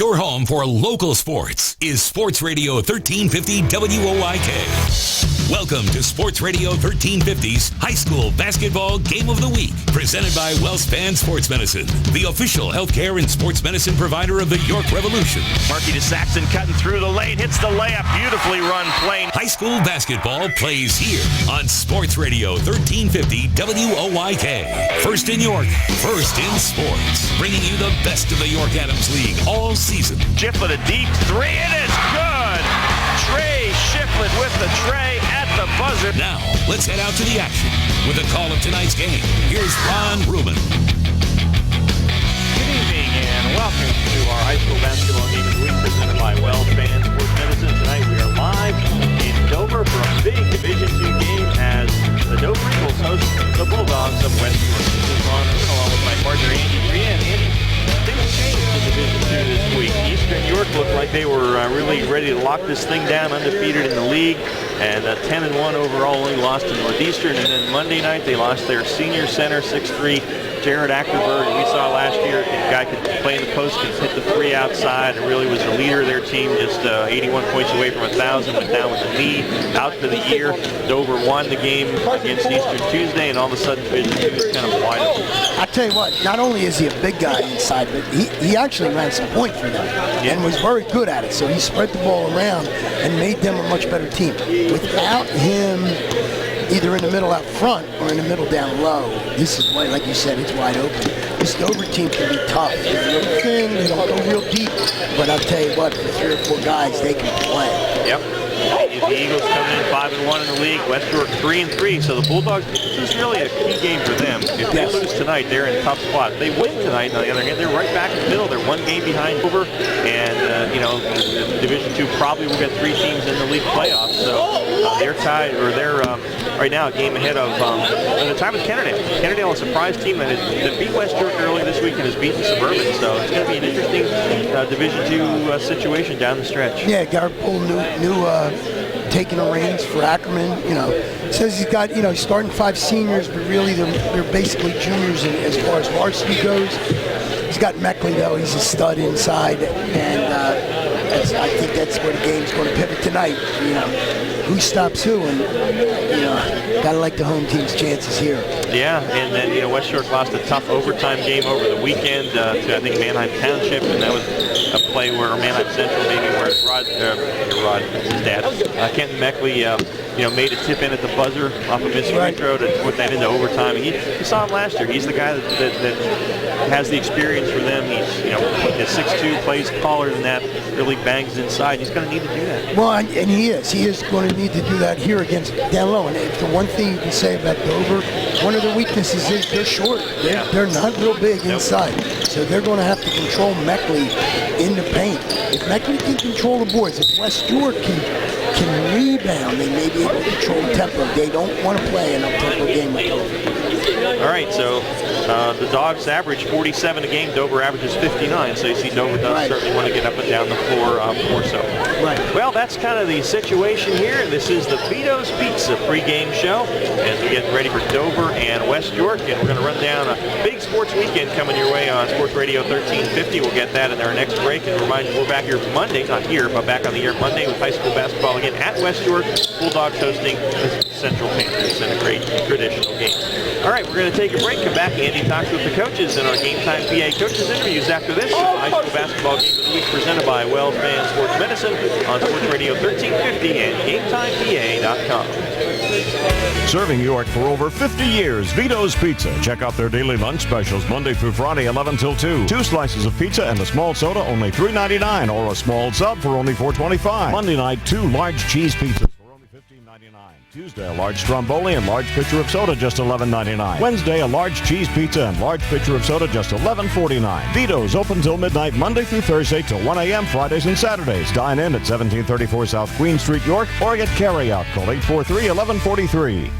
Your home for local sports is Sports Radio 1350 WOIK. Welcome to Sports Radio 1350's High School Basketball Game of the Week, presented by WellSpan Sports Medicine, the official healthcare and sports medicine provider of the York Revolution. Markey to Saxon, cutting through the lane, hits the layup, beautifully run play. High school basketball plays here on Sports Radio 1350 WOIK. First in York, first in sports, bringing you the best of the York Adams League all season. Shiflett a deep three, it is good! Trey Shiflett with the tray at the buzzer. Now, let's head out to the action with a call of tonight's game. Here's Ron Rubin. Good evening and welcome to our high school basketball game of the week presented by WellSpan Sports Medicine. Tonight we are live in Dover for a big Division II game as the Dover Eagles host the Bulldogs of West York. This is Ron Rubin along with my partner Andy Brian. Andy, things changed in Division II this week. Eastern York looked like they were really ready to lock this thing down, undefeated in the league, and 10-1 overall, only lost to Northeastern. And then Monday night they lost their senior center, 6'3", Jared Ackerberg. We saw last year the guy could play in the post, could hit the three outside, and really was the leader of their team, just 81 points away from 1,000, went down with a knee, out for the year. Dover won the game against Eastern Tuesday, and all of a sudden Division II is kind of wide open. I tell you what, not only is he a big guy inside, but he actually ran some point for them and was very good at it. So he spread the ball around and made them a much better team. Without him either in the middle out front or in the middle down low, this is why, like you said, it's wide open. This Dover team can be tough. They're real thin, they don't go real deep. But I'll tell you what, for 3 or 4 guys, they can play. Yep. The Eagles coming in 5-1 in the league. West York 3-3. So the Bulldogs, this is really a key game for them. If they lose tonight, they're in a tough spot. If they win tonight, on the other hand, they're right back in the middle. They're 1 game behind Dover, and Division II probably will get 3 teams in the league playoffs. So they're tied, or they're right now a game ahead of the time with Kennedale. Kennedale, a surprise team that beat West York earlier this week and has beaten Suburban. So it's going to be an interesting Division II situation down the stretch. Yeah, Garrett Poole new taking the reins for Ackerman. Says he's got he's starting 5 seniors, but really they're basically juniors as far as varsity goes. He's got Meckley though; he's a stud inside, and I think that's where the game's going to pivot tonight. Who stops who, and gotta like the home team's chances here. Yeah, and then West York lost a tough overtime game over the weekend to I think Manheim Township, and that was a play where Manheim Central maybe where his dad, Kenton Meckley, made a tip in at the buzzer off of his free throw to put that into overtime. He saw him last year. He's the guy that has the experience for them. He's 6'2", plays taller than that, really bangs inside. He's going to need to do that. Well, and he is going to need to do that here against down low. And the one thing you can say about Dover, one of their weaknesses is they're short. They're not real big inside. So they're going to have to control Meckley in the paint. If Meckley can control the boards, if West York can rebound, they may be able to control the tempo. They don't want to play an up-tempo game with Dover. All right, so the Dogs average 47 a game. Dover averages 59, so you see Dover does certainly want to get up and down the floor more so. Right. Well, that's kind of the situation here. This is the Vito's Pizza pregame show as we get ready for Dover and West York, and we're going to run down a big sports weekend coming your way on Sports Radio 1350. We'll get that in our next break, and remind you we're back here Monday, not here, but back on the air Monday with high school basketball again at West York. Bulldogs hosting the Central Panthers in a great traditional game. All right, we're going to take a break. Come back. Andy talks with the coaches in our Game Time PA coaches interviews after this. High school basketball game of the week presented by WellSpan Sports Medicine on Sports Radio 1350 and GameTimePA.com. Serving York for over 50 years, Vito's Pizza. Check out their daily lunch specials Monday through Friday, 11 till 2. 2 slices of pizza and a small soda, only $3.99, or a small sub for only $4.25. Monday night, 2 large cheese pizzas for only $15.99. Tuesday, a large stromboli and large pitcher of soda, just $11.99. Wednesday, a large cheese pizza and large pitcher of soda, just $11.49. Vito's open till midnight Monday through Thursday till 1 a.m. Fridays and Saturdays. Dine in at 1734 South Queen Street, York, or get carry-out. Call 843-1143.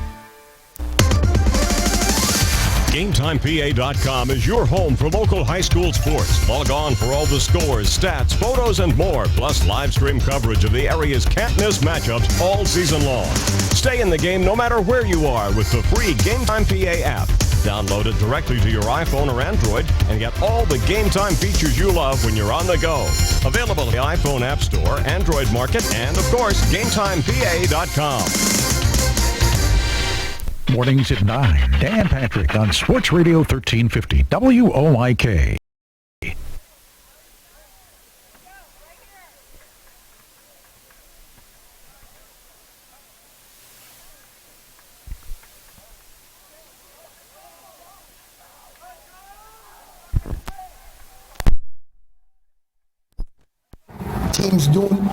GameTimePA.com is your home for local high school sports. Log on for all the scores, stats, photos, and more, plus live stream coverage of the area's can't-miss matchups all season long. Stay in the game no matter where you are with the free GameTime PA app. Download it directly to your iPhone or Android and get all the Game Time features you love when you're on the go. Available in the iPhone App Store, Android Market, and, of course, GameTimePA.com. Mornings at 9. Dan Patrick on Sports Radio 1350 WOIK. Team's doing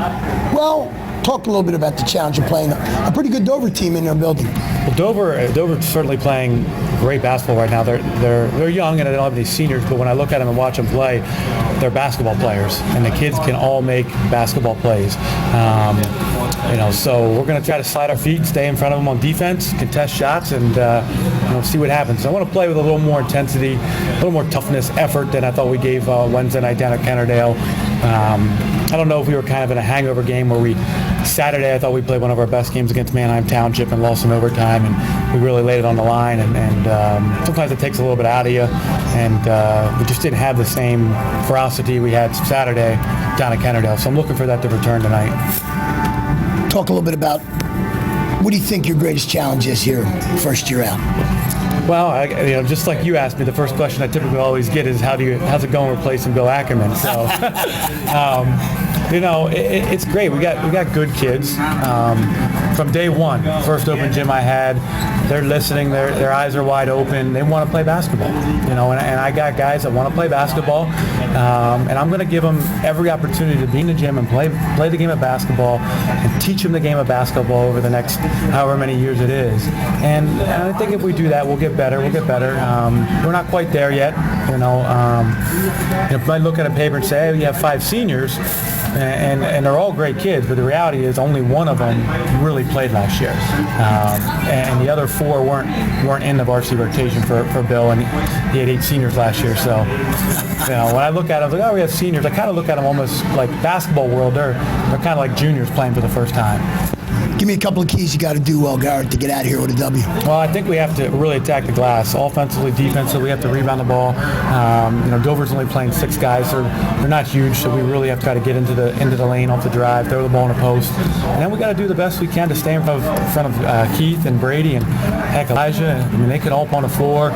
well. Talk a little bit about the challenge of playing a pretty good Dover team in their building. Well, Dover's certainly playing great basketball right now. They're young and they don't have any seniors, but when I look at them and watch them play, they're basketball players, and the kids can all make basketball plays. So we're going to try to slide our feet, stay in front of them on defense, contest shots, and see what happens. I want to play with a little more intensity, a little more toughness, effort than I thought we gave Wednesday night down at Kennerdale. I don't know if we were kind of in a hangover game where Saturday I thought we played one of our best games against Manheim Township and lost in overtime, and we really laid it on the line, and sometimes it takes a little bit out of you, and we just didn't have the same ferocity we had Saturday down at Kennerdale, so I'm looking for that to return tonight. Talk a little bit about what do you think your greatest challenge is here first year out? Well, just like you asked me, the first question I typically always get is how's it going replacing Bill Ackerman? So, it's great. We got good kids. From day one, first open gym I had, they're listening. Their eyes are wide open. They want to play basketball. And I got guys that want to play basketball, and I'm going to give them every opportunity to be in the gym and play the game of basketball and teach them the game of basketball over the next however many years it is. And I think if we do that, we'll get better. We're not quite there yet. If I look at a paper and say, hey, you have 5 seniors, and they're all great kids, but the reality is only one of them really played last year, and the other 4 weren't in the varsity rotation for Bill, and he had 8 seniors last year. So, when I look at them, I was like, oh, we have seniors. I kind of look at them almost like basketball world. They're kind of like juniors playing for the first time. Give me a couple of keys you got to do well, Garrett, to get out of here with a W. Well, I think we have to really attack the glass. Offensively, defensively, we have to rebound the ball. Dover's only playing 6 guys. They're not huge, so we really have to try to get into the lane off the drive, throw the ball in a post. And then we got to do the best we can to stay in front of Keith and Brady and heck, Elijah. They can all on the floor.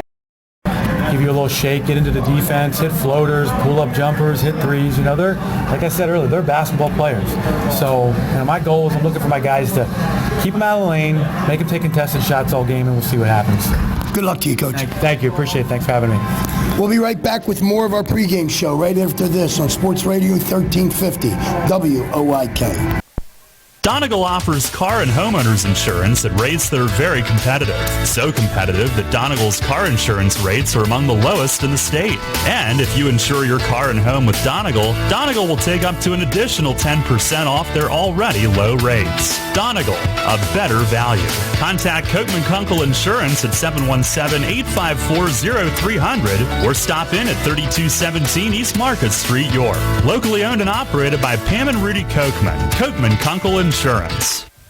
Give you a little shake, get into the defense, hit floaters, pull up jumpers, hit threes. They're, like I said earlier, they're basketball players. So, my goal is I'm looking for my guys to keep them out of the lane, make them take contested shots all game, and we'll see what happens. Good luck to you, Coach. Thank you. Appreciate it. Thanks for having me. We'll be right back with more of our pregame show right after this on Sports Radio 1350 WOIK. Donegal offers car and homeowners insurance at rates that are very competitive. So competitive that Donegal's car insurance rates are among the lowest in the state. And if you insure your car and home with Donegal, Donegal will take up to an additional 10% off their already low rates. Donegal, a better value. Contact Kochman Kunkel Insurance at 717-854-0300 or stop in at 3217 East Market Street, York. Locally owned and operated by Pam and Rudy Kochman. Kochman Kunkel Insurance.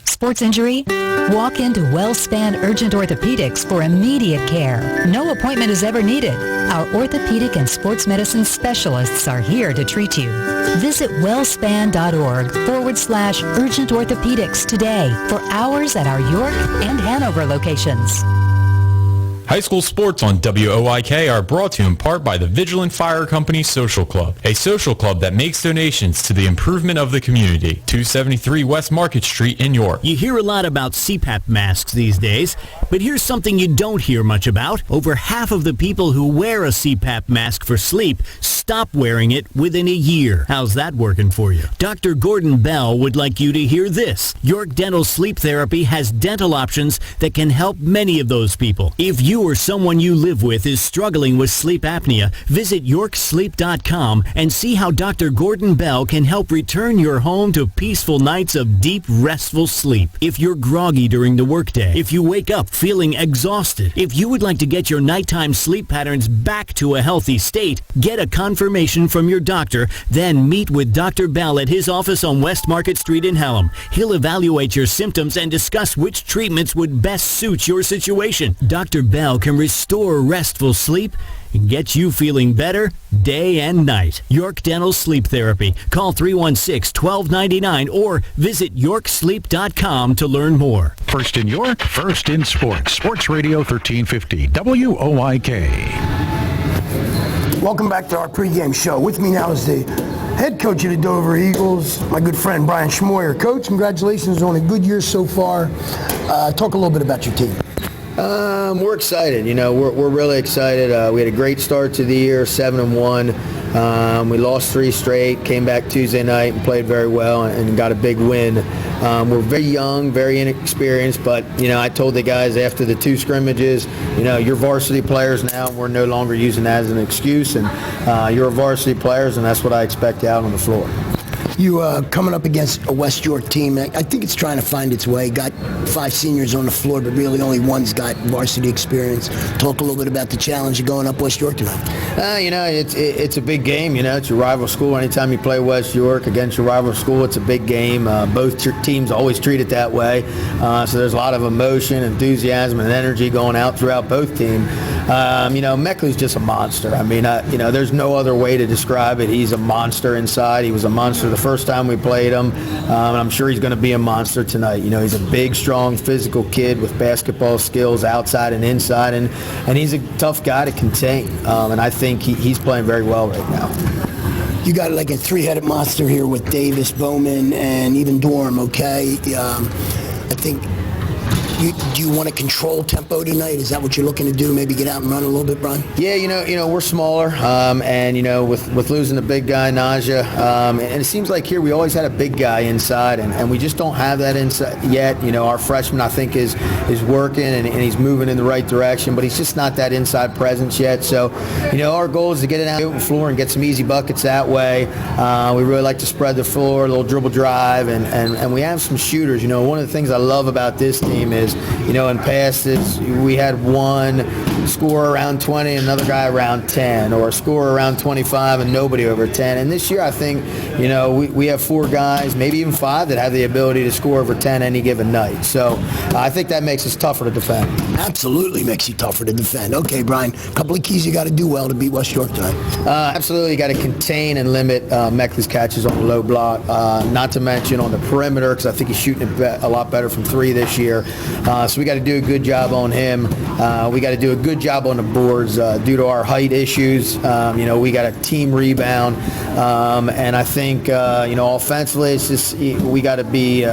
Sports injury? Walk into WellSpan Urgent Orthopedics for immediate care. No appointment is ever needed. Our orthopedic and sports medicine specialists are here to treat you. Visit wellspan.org/urgent orthopedics today for hours at our York and Hanover locations. High school sports on WOIK are brought to you in part by the Vigilant Fire Company Social Club, a social club that makes donations to the improvement of the community. 273 West Market Street in York. You hear a lot about CPAP masks these days, but here's something you don't hear much about. Over half of the people who wear a CPAP mask for sleep stop wearing it within a year. How's that working for you? Dr. Gordon Bell would like you to hear this. York Dental Sleep Therapy has dental options that can help many of those people. If you or someone you live with is struggling with sleep apnea, visit yorksleep.com and see how Dr. Gordon Bell can help return your home to peaceful nights of deep, restful sleep. If you're groggy during the workday, if you wake up feeling exhausted, if you would like to get your nighttime sleep patterns back to a healthy state, get a confirmation from your doctor, then meet with Dr. Bell at his office on West Market Street in Hallam. He'll evaluate your symptoms and discuss which treatments would best suit your situation. Dr. Bell can restore restful sleep and get you feeling better day and night. York Dental Sleep Therapy. Call 316-1299 or visit yorksleep.com to learn more. First in York, first in sports. Sports Radio 1350, WOIK. Welcome back to our pregame show. With me now is the head coach of the Dover Eagles, my good friend Brian Schmoyer. Coach, congratulations on a good year so far. Talk a little bit about your team. We're excited. We're really excited. We had a great start to the year, 7-1. We lost 3 straight, came back Tuesday night and played very well and got a big win. We're very young, very inexperienced, but, I told the guys after the 2 scrimmages, you're varsity players now. We're no longer using that as an excuse, and you're varsity players, and that's what I expect out on the floor. You coming up against a West York team, I think it's trying to find its way. Got 5 seniors on the floor, but really only one's got varsity experience. Talk a little bit about the challenge of going up West York tonight. It's a big game. It's your rival school. Anytime you play West York against your rival school, it's a big game. Both teams always treat it that way. So there's a lot of emotion, enthusiasm, and energy going out throughout both teams. Meckley's just a monster. There's no other way to describe it. He's a monster inside. He was a monster the first time we played him, and I'm sure he's going to be a monster tonight. He's a big, strong, physical kid with basketball skills outside and inside, and he's a tough guy to contain, and I think he's playing very well right now. You got like a 3-headed monster here with Davis, Bowman, and even Dorm, okay? I think... Do you want to control tempo tonight? Is that what you're looking to do? Maybe get out and run a little bit, Brian? Yeah, we're smaller, and with losing the big guy, Naja, and it seems like here we always had a big guy inside, and we just don't have that inside yet. Our freshman, I think, is working and he's moving in the right direction, but he's just not that inside presence yet. So, our goal is to get it out on the open floor and get some easy buckets that way. We really like to spread the floor, a little dribble drive, and we have some shooters. One of the things I love about this team is, in past we had one score around 20 and another guy around 10, or a score around 25 and nobody over 10. And this year I think, we have 4 guys, maybe even 5, that have the ability to score over 10 any given night. So I think that makes us tougher to defend. Absolutely makes you tougher to defend. Okay, Brian, a couple of keys you got to do well to beat West York tonight. Absolutely, you got to contain and limit Meckley's catches on the low block, not to mention on the perimeter, because I think he's shooting a lot better from 3 this year. So we got to do a good job on him. We got to do a good job on the boards due to our height issues. We got a team rebound, and I think offensively, it's just we got to be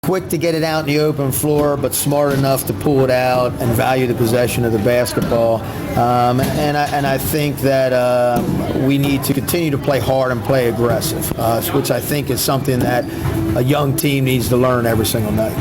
quick to get it out in the open floor, but smart enough to pull it out and value the possession of the basketball. And I think that we need to continue to play hard and play aggressive, which I think is something that a young team needs to learn every single night.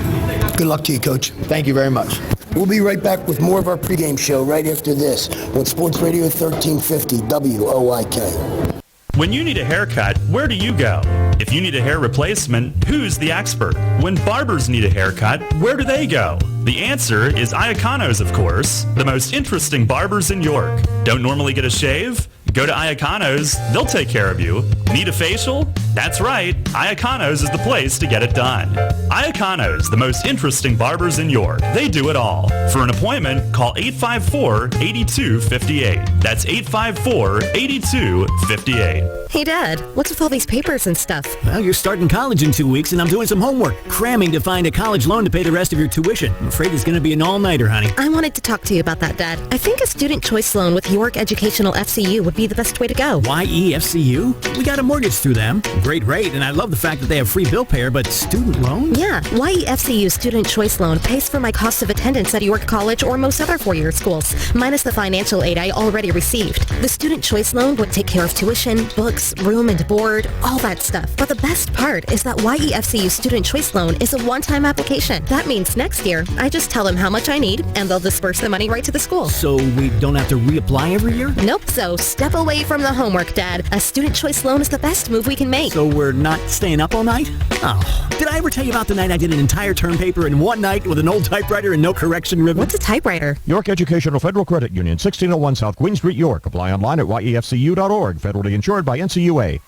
Good luck to you, Coach. Thank you very much. We'll be right back with more of our pregame show right after this on Sports Radio 1350 WOIK. When you need a haircut, where do you go? If you need a hair replacement, who's the expert? When barbers need a haircut, where do they go? The answer is Iaconos, of course, the most interesting barbers in York. Don't normally get a shave? Go to Iaconos, they'll take care of you. Need a facial? That's right, Iaconos is the place to get it done. Iaconos, the most interesting barbers in York. They do it all. For an appointment, call 854-8258. That's 854-8258. Hey, Dad, what's with all these papers and stuff? Well, you're starting college in 2 weeks, and I'm doing some homework, cramming to find a college loan to pay the rest of your tuition. I'm afraid it's going to be an all-nighter, honey. I wanted to talk to you about that, Dad. I think a student choice loan with York Educational FCU would be the best way to go. YEFCU? We got a mortgage through them. Great rate, and I love the fact that they have free bill payer, but student loan? Yeah, YEFCU Student Choice Loan pays for my cost of attendance at York College or most other four-year schools, minus the financial aid I already received. The Student Choice Loan would take care of tuition, books, room and board, all that stuff. But the best part is that YEFCU Student Choice Loan is a one-time application. That means next year, I just tell them how much I need, and they'll disperse the money right to the school. So we don't have to reapply every year? Nope, so step Step away from the homework, Dad. A student choice loan is the best move we can make. So we're not staying up all night? Oh, did I ever tell you about the night I did an entire term paper in one night with an old typewriter and no correction ribbon? What's a typewriter? York Educational Federal Credit Union, 1601 South Queen Street, York. Apply online at yefcu.org. Federally insured by NCUA.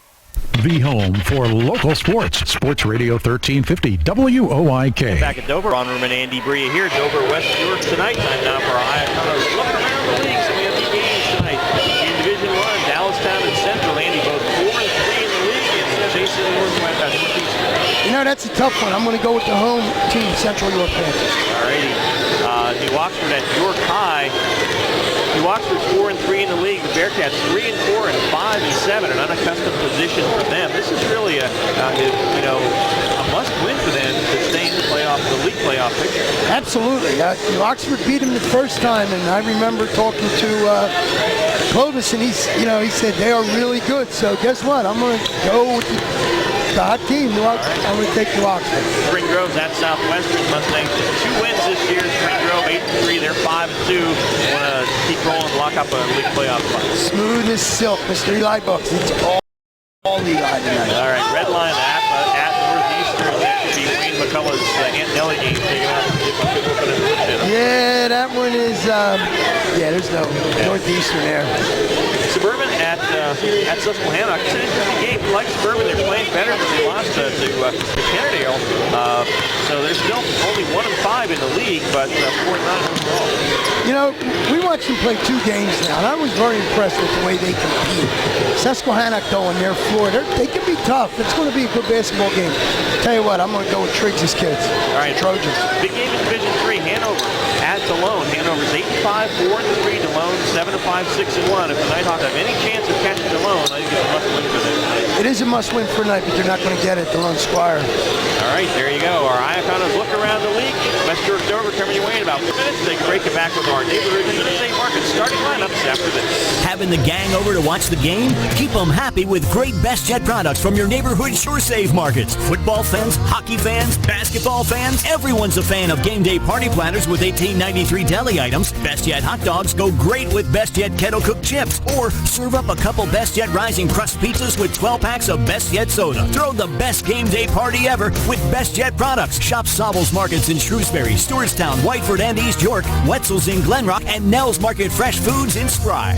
The home for local sports. Sports Radio 1350 WOIK. Back at Dover, Ron Ruman, Andy Bria here. Dover, West York tonight. Time now for our Iaconos look around the league. So we have the games tonight. In Division 1, Dallastown and Central. Andy, both 4-3 in the league, and Jason Northwest. You know, that's a tough one. I'm going to go with the home team, Central York Panthers. All righty. New Oxford at York High. New Oxford's 4-3 in the league. The Bearcats 3-4 and 5-7, an unaccustomed position for them. This is really a must-win for them to stay in the league playoff picture. Absolutely. New Oxford beat them the first time, and I remember talking to Clovis, and he said they are really good. So guess what? I'm going to go with the hot team. I'm going to take New Oxford. Spring Grove's at Southwestern. Mustangs just 2 wins this year. Spring Grove 8-3. They're 5-2. Want to keep rolling and lock up a league playoff spot. Smooth as silk, Mr. Eli Bucks. It's all Eli tonight. All right, Red Line at Northeastern. That should be Wayne McCullough's Aunt Nellie game taking out the Yeah, that one is, there's no Northeastern there. Suburban at Susquehanna. It's an interesting game. You like Suburban. They're playing better than they lost to Kennedale. So they're still only 1-5 in the league, but 4-9 overall. You know, we watched them play 2 games now, and I was very impressed with the way they compete. Susquehanna on their floor, they can be tough. It's going to be a good basketball game. Tell you what, I'm going to go with Triggs' kids. All right, Trojans. Big game in Division 3. Hanover at DeLone. Hanover's 8-5, 4-3. DeLone 7-5, 6-1. If the Nighthawks have any chance of catching DeLone, I think it's a must-win for them. It is a must-win for tonight, but they're not going to get it. DeLone Squire. All right, there you go. Our Iaconos look around the league. West York Dover coming your way in about 2 minutes. They can break it back with our neighborhood USA Market starting lineups after this. Having the gang over to watch the game? Keep them happy with great Best Jet products from your neighborhood Sure Save markets. Football fans, hockey fans, basketball fans, everyone's a fan of game day party platters with $18.93 deli items. Best Jet hot dogs go great with Best Jet kettle cooked chips. Or serve up a couple Best Jet rising crust pizzas with 12 packs of Best Jet soda. Throw the best game day party ever with Best Jet products. Shop Sobel's Markets in Shrewsbury, Stewartstown, Whiteford, and East York, Wetzel's in Glenrock, and Nell's Market Fresh Foods in Spry.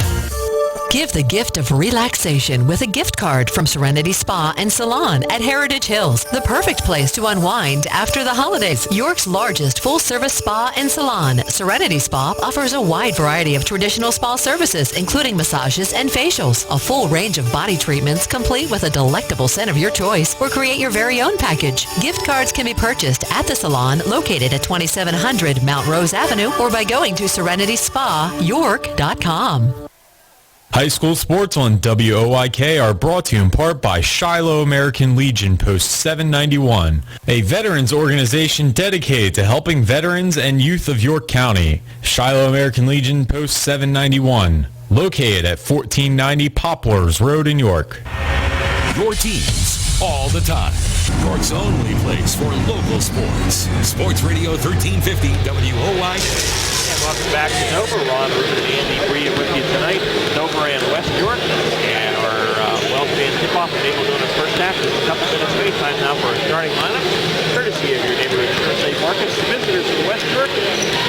Give the gift of relaxation with a gift card from Serenity Spa and Salon at Heritage Hills, the perfect place to unwind after the holidays. York's largest full-service spa and salon, Serenity Spa offers a wide variety of traditional spa services, including massages and facials, a full range of body treatments complete with a delectable scent of your choice, or create your very own package. Gift cards can be purchased at the salon located at 2700 Mount Rose Avenue or by going to serenityspayork.com. High school sports on WOIK are brought to you in part by Shiloh American Legion Post 791, a veterans organization dedicated to helping veterans and youth of York County. Shiloh American Legion Post 791, located at 1490 Poplars Road in York. Your teams all the time. York's only place for local sports. Sports Radio 1350 WOIK. Welcome back to Dover. Ron Ruben and Andy Bria with you tonight. Dover and West York. And our Wells fan tip-off enabled on the first half. Just a couple minutes wait time now for our starting lineup. Courtesy of your neighborhood Sure Save Markets. The visitors from West York.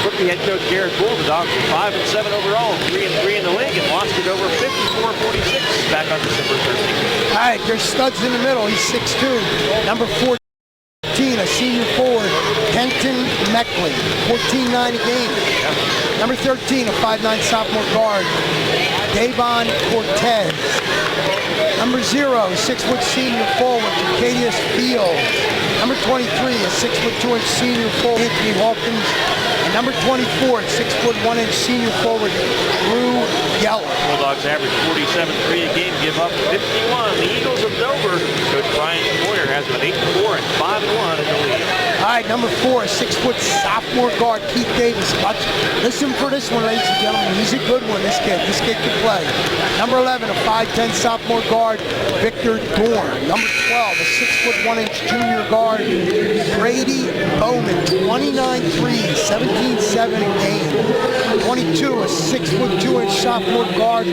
Rookie head coach Garrett Bull. The Dogs were 5-7 overall, 3-3 in the league, and lost it over 54-46 back on December 13th. All right, there's studs in the middle. He's 6'2". Number 14, a senior forward, Kenton Meckley, 14-9 a game. Number 13, a 5'9" sophomore guard, Davon Cortez. Number 0, 6-foot senior forward, Jacadius Field. Number 23, a 6'2" senior forward, Anthony Hawkins. And number 24, 6'1" senior forward, Drew Geller. Bulldogs average 47-3 a game, give up 51. The Eagles of Dover, Coach Brian Moyer has them at 8-4 and 5-1 in the league. All right, number 4, a 6-foot sophomore guard, Keith Davis. Listen for this one, ladies and gentlemen. He's a good one, this kid. This kid can play. Number 11, a 5'10 sophomore guard, Victor Dorn. Number 12, a 6'1" junior guard, Brady Bowman. 29 threes, 17-7 a game. 22, a 6'2" sophomore guard /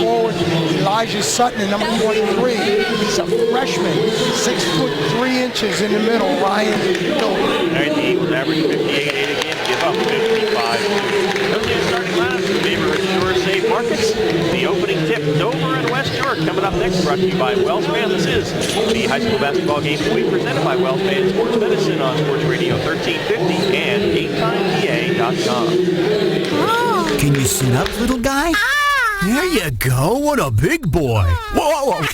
forward, Elijah Sutton. And number 23, he's a freshman, 6'3" in the middle, Ryan Hilbert. All right, the Eagles average 58-8 a game, give up 55. Those new starting lineups in favor of Shore Save Markets. The opening tip, Dover and West York, coming up next, brought to you by WellSpan. This is the high school basketball game of the week, presented by WellSpan Sports Medicine on Sports Radio 1350 and GameTimePA.com. Can you sit up, little guy? There you go. What a big boy. Whoa.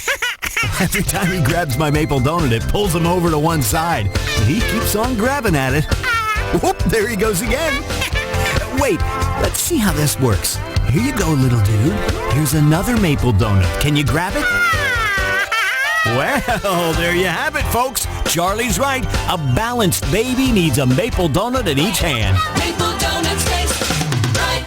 Every time he grabs my maple donut, it pulls him over to one side. But he keeps on grabbing at it. Whoop, there he goes again. Wait, let's see how this works. Here you go, little dude. Here's another maple donut. Can you grab it? Well, there you have it, folks. Charlie's right. A balanced baby needs a maple donut in each hand. Maple donuts taste right.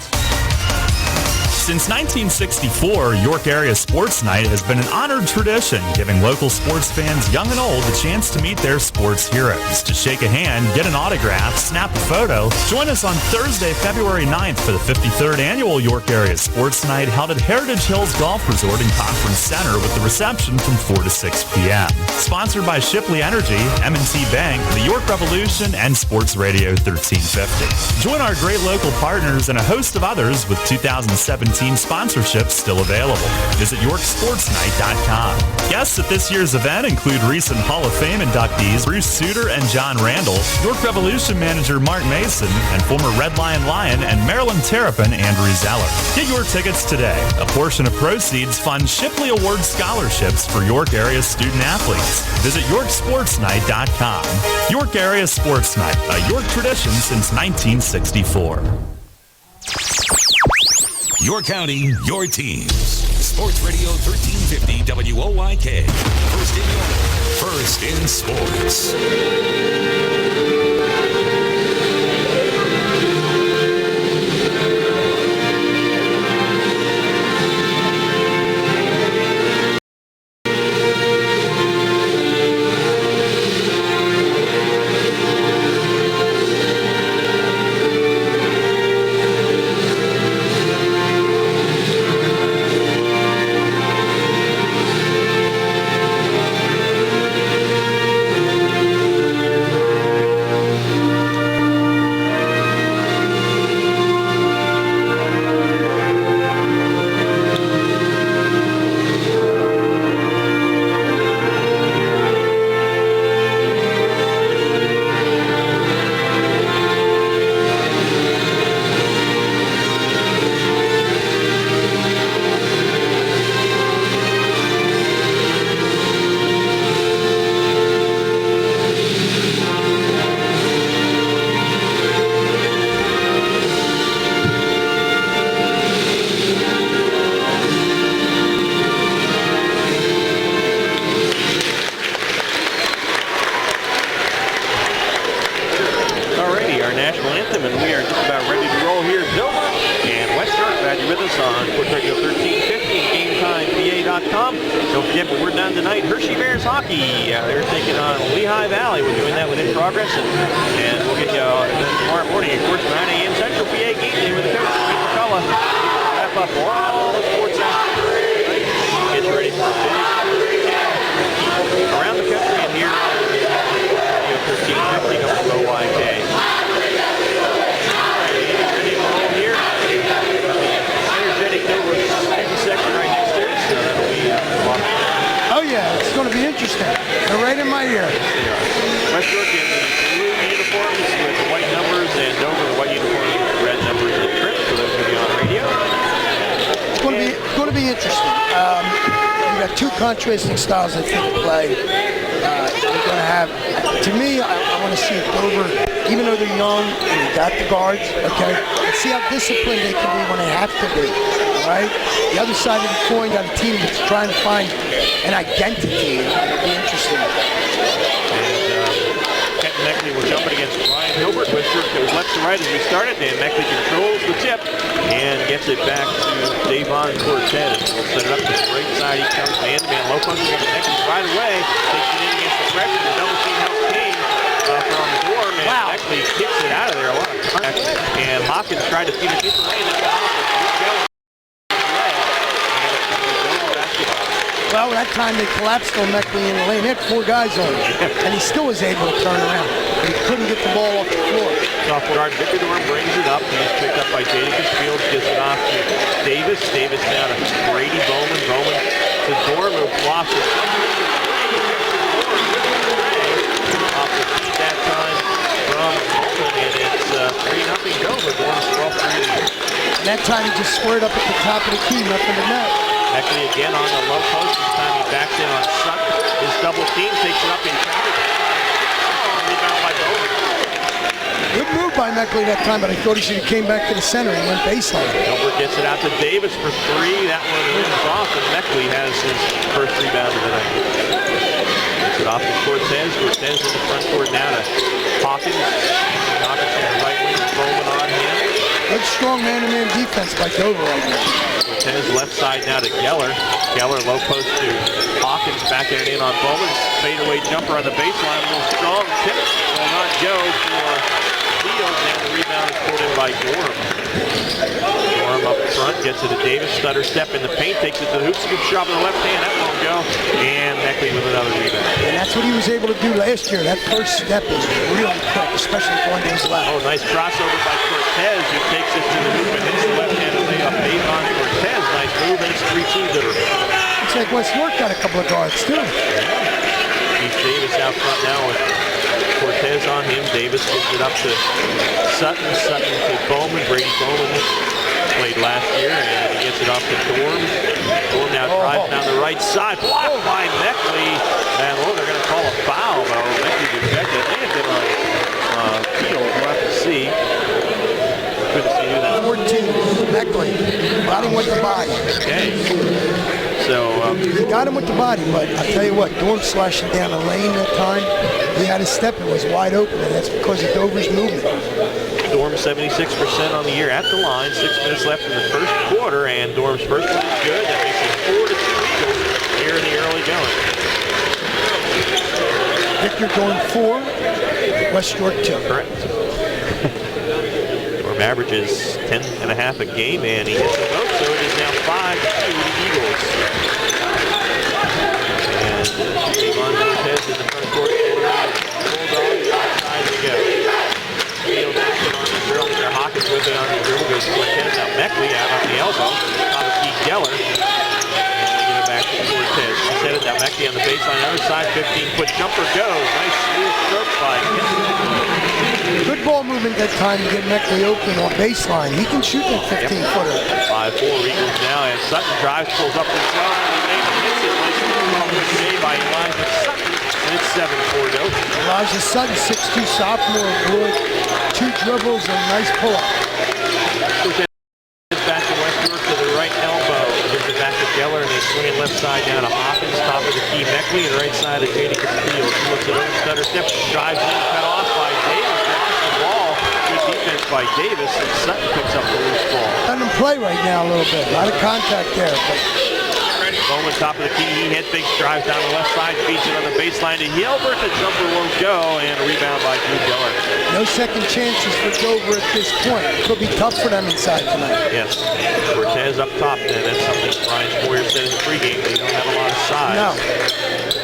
Since 1964, York Area Sports Night has been an honored tradition, giving local sports fans young and old the chance to meet their sports heroes. To shake a hand, get an autograph, snap a photo, join us on Thursday, February 9th for the 53rd Annual York Area Sports Night held at Heritage Hills Golf Resort and Conference Center with the reception from 4 to 6 p.m. Sponsored by Shipley Energy, M&T Bank, the York Revolution, and Sports Radio 1350. Join our great local partners and a host of others with 2017 sponsorships still available. Visit YorkSportsNight.com. Guests at this year's event include recent Hall of Fame inductees Bruce Suter and John Randall, York Revolution manager Mark Mason, and former Red Lion and Maryland Terrapin Andrew Zeller. Get your tickets today. A portion of proceeds fund Shipley Award scholarships for York area student athletes. Visit YorkSportsNight.com. York Area Sports Night, a York tradition since 1964. Your county, your teams. Sports Radio 1350 WOYK. First in York, first in sports. Don't forget, but we're done tonight. Hershey Bears hockey. They're taking on Lehigh Valley. We're doing that within progress, and we'll get you tomorrow morning, of course, 9 a.m. Central PA game day with the coach, Mike McCullough. Wrap up all the sports action tonight. Get you ready for around the country and here on 1350 WOYK. Oh yeah, it's going to be interesting. They're right in my ear. West York in the blue uniforms with the white numbers, and Dover the white uniforms with the red numbers and trips. So those will be on radio. It's going to be interesting. You've got two contrasting styles I think to play. You're going to have, to me, I want to see Dover, even though they're young and they got the guards, okay, see how disciplined they can be when they have to be. Right? The other side of the coin got a team that's trying to find an identity. It'll be interesting. And Kenton Meckley will jump it against Ryan Hilbert. Westbrook goes left to right as we started, and Meckley controls the tip and gets it back to Davon Cortez. We'll set it up to the right side. He comes man-to-man. Low post against Meckley right away. Takes it in against the pressure. The double team help came from Dorm, and Meckley kicks it out of there. A lot of contact. And Hawkins tried to feed it deep away. Well, that time they collapsed on Meckley in the lane. They had 4 guys on him, and he still was able to turn around. But he couldn't get the ball off the floor. Sophomore guard Victor Dorm brings it up. He's picked up by Jadakiss Fields, gets it off to Davis. Davis down to Brady Bowman. Bowman to Dorm, who lost it. Off the feet that time from Bowman, and it's 3-0 Dover. Dorm's 12-3. And that time he just squared up at the top of the key, nothing to net. Meckley again on the low post. This time he backs in on Sutton. His double team takes it up in counter. Rebound by Bowman. Good move by Meckley that time, but I thought he should have came back to the center and went baseline. Gilbert gets it out to Davis for 3. That one is off, and Meckley has his first rebound of the night. Gets it off to Cortez. Cortez in the front court now to Hawkins. Hawkins on the right wing. Bowman on him. Good strong man-to-man defense by Dover right now. Cortez left side now to Geller. Geller low post to Hawkins, backing it in on Bowman's fadeaway jumper on the baseline. A little strong tip. Will not go for Fields, and the rebound is pulled in by Gorham. Gorham up front, gets it to Davis. Stutter step in the paint, takes it to the hoop. Scoop shot with the left hand. That won't go. And Meckley with another rebound. And that's what he was able to do last year. That first step is really quick, especially going to his left. Oh, nice crossover by Cortez, who takes it to the hoop and hits the left-handed layup. Davon Cortez, nice move, and it's 3-2 Dover. Looks like West York got a couple of guards, too. Keith Davis out front now with Cortez on him. Davis gives it up to Sutton. Sutton to Bowman. Brady Bowman played last year, and he gets it off to Dorm. Dorm now drives down the right side. Blocked by Meckley. And, they're going to call a foul, though. Meckley rejected. It may have been on Field. We'll have to see. Couldn't see who that was. 14, Meckley. Got him with the body. Okay. So, he got him with the body, but I'll tell you what, Dorm slashing down the lane that time. He had his step, it was wide open, and that's because of Dover's movement. Dorm 76% on the year at the line. 6 minutes left in the first quarter, and Dorm's first one is good. That makes it 4-2 Eagles here in the early going. Victor going 4, West York 2. Correct. Dorm averages 10.5 a game, and he hits them both, so it is now 5-2 the Eagles. And Davon Cortez in the front court. Bulldogs outside to go. Fields on the drill. Hawkins with it on the dribble. Goes Cortez. Now Meckley out on the elbow. On the Keith Geller. And they get it back to Cortez. He set it down. Meckley on the baseline. Other side. 15-foot jumper goes. Nice smooth stroke by him. Good ball movement that time to get Meckley open on baseline. He can shoot that 15-footer. 5-4 Eagles now. And Sutton drives, pulls up and 12. And hits it. Nice good save by Elijah Sutton. And it's 7-4 Dover. Elijah Sutton, 6'2", sophomore, good. 2 dribbles and a nice pull-up. Back to West York to the right elbow. Gives it back to Geller, and they swing it left side down to Hawkins. Top of the key, Meckley, and right side of Jadakiss Fields. He looks at over, stutter step, drives in, cut off by Davis. Lost the ball. Good defense by Davis, and Sutton picks up the loose ball. Letting him play right now a little bit. A lot of contact there, but Bowman top of the key, he hit big, drives down the left side, feeds it on the baseline to Hilbert. The jumper won't go, and a rebound by Drew Geller. No second chances for Dover at this point. It could be tough for them inside tonight. Yes. Cortez up top, and that's something Brian Spoyer said in the pregame. They don't have a lot of size. No.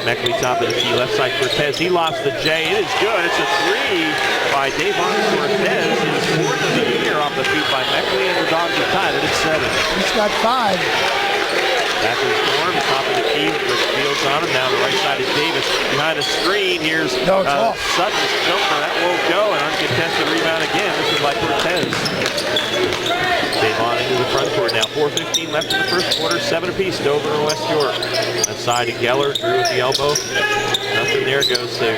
Meckley top of the key, left side Cortez. He lost the J. It is good. It's a 3 by Davon Cortez. His 4th of the year off the feet by Meckley, and the Dogs are tied at 7. He's got 5. Back to the Storm, top of the key with Fields on him. Now the right side is Davis. Behind the screen, here's Sutton's jumper. That won't go, and uncontested rebound again. This is by Cortez. Davon into the front court now. 4:15 left in the first quarter. 7 apiece. Dover and West York. That side to Geller. Drew with the elbow. Nothing there. Goes to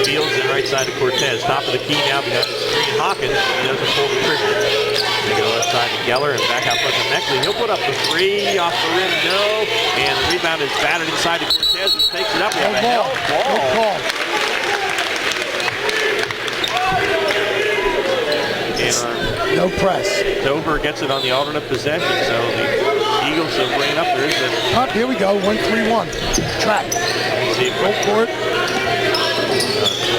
Fields and right side to Cortez. Top of the key now behind the screen. Hawkins. He doesn't pull the trigger. They go left side to Geller and back out front to Meckley. He'll put up the 3 off the rim. No. And the rebound is batted inside to Cortez, who takes it up. We have a hell ball. No press. Dover gets it on the alternate possession, so the Eagles will bring it up. There's a Up, here we go, 1-3-1. Track. see if Go for it.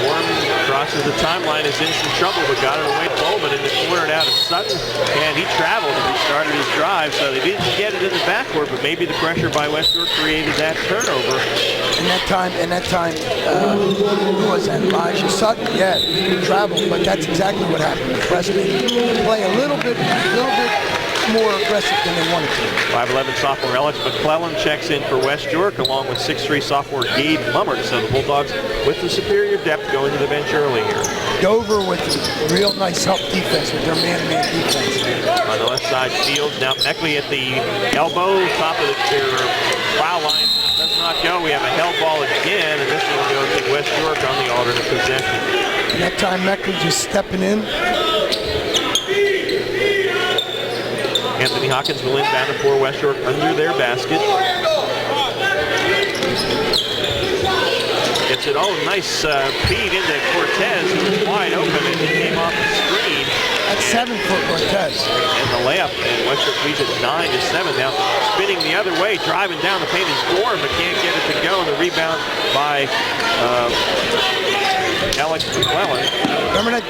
Dorm crosses the timeline, is in some trouble, but got it away to Bowman in the corner now to Sutton, and he traveled and restarted his drive, so they didn't get it in the backcourt, but maybe the pressure by West York created that turnover. And that time, who was that? Elijah Sutton? Yeah, he traveled, but that's exactly what happened. The freshman play a little bit more aggressive than they wanted to. 5'11" sophomore Alex McClellan checks in for West York, along with 6'3" sophomore Gabe Mummert. So the Bulldogs with the superior depth going to the bench early here. Dover with real nice help defense with their man-to-man defense. On the left side, Fields. Now Meckley at the elbow, top of their foul line. Does not go. We have a held ball again, and this one goes to West York on the alternate possession. And that time Meckley just stepping in. Anthony Hawkins will inbound it for West York under their basket. Gets it, nice feed into Cortez. He was wide open and he came off the screen. That's 7 for Cortez. And the layup, and West York leads it 9-7. Now spinning the other way, driving down the paint is Dorm, but can't get it to go. And the rebound by Alex McClellan. Remember that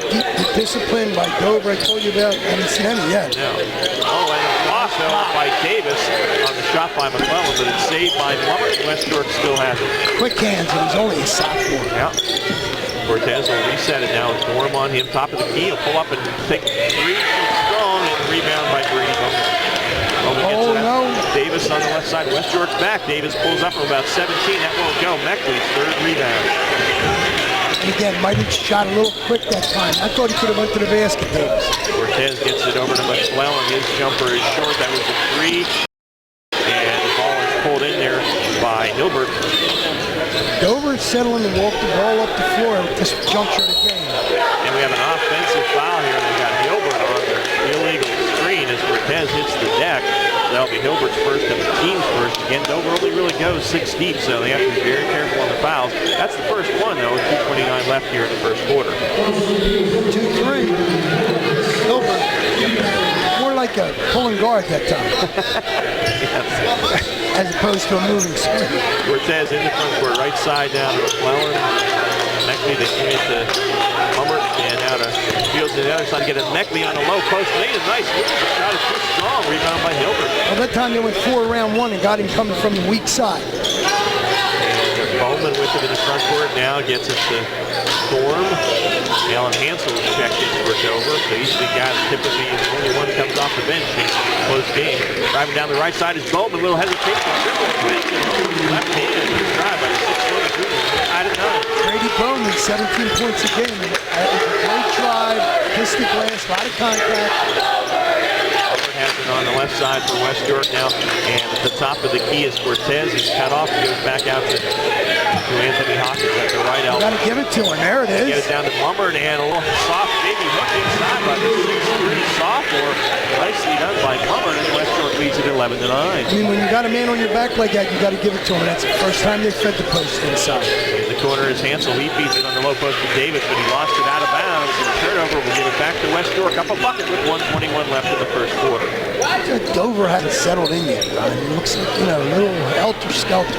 discipline by Dover I told you about? I haven't seen any yet. No. Oh, and a block by Davis on the shot by McClellan, but it's saved by Mummert. West York still has it. Quick hands, and he's only a sophomore. Yeah. Cortez will reset it now with Dorm on him, top of the key. He'll pull up and take 3 strong, and the rebound by Brady Bowman. No. Davis on the left side. West York's back. Davis pulls up from about 17. That won't go. Meckley's third rebound. And again, might have shot a little quick that time. I thought he could have went to the basket, Davis. Cortez gets it over to McClellan. His jumper is short. That was a 3. And the ball is pulled in there by Hilbert. Dover settling to walk the ball up the floor at this juncture of the game. And we have an offensive foul here. We've got Hilbert on the illegal screen as Cortez hits the deck. That'll be Hilbert's first and the team's first. Again, Dover only really goes 6 deep, so they have to be very careful on the fouls. That's the first one, though, with 2:29 left here in the first quarter. 2-3. Hilbert. More like a pulling guard that time. Yes. As opposed to a moving screen. Cortez in the front court, right side down to McClellan. Meckley, they give it to Mummert, and now to Fields to the other side. Get a Meckley on the low post. Made a nice move. The shot is too strong. Rebound by Hilbert. Well, that time they went 4 around 1 and got him coming from the weak side. And Bowman with it in the front court now gets it to Storm. Alan Hansel checked in for Dover, so he's the guy that typically is the only one that comes off the bench in close game. Driving down the right side is Bowman, a little hesitation. Left hand, drive by the 6-footer shooter. Tied at 9. Brady Bowman, 17 points a game. Great drive, kissed the glass, a lot of contact. Has it on the left side for West York now, and at the top of the key is Cortez. He's cut off and goes back out to Anthony Hawkins at the right elbow. Got to give it to him. There it is. Get it down to Mummert, and a little soft baby hook inside by the 6'3" sophomore. Nicely done by Mummert, and West York leads it 11-9. I mean, when you got a man on your back like that, you got to give it to him. That's the first time they fed the post inside. In the corner is Hansel. He feeds it on the low post to Davis, but he lost it out of bounds. And turnover will give it back to West York. Up a bucket with 1:21 left in the first quarter. Dover hasn't settled in yet, Ron. It looks like, a little helter-skelter.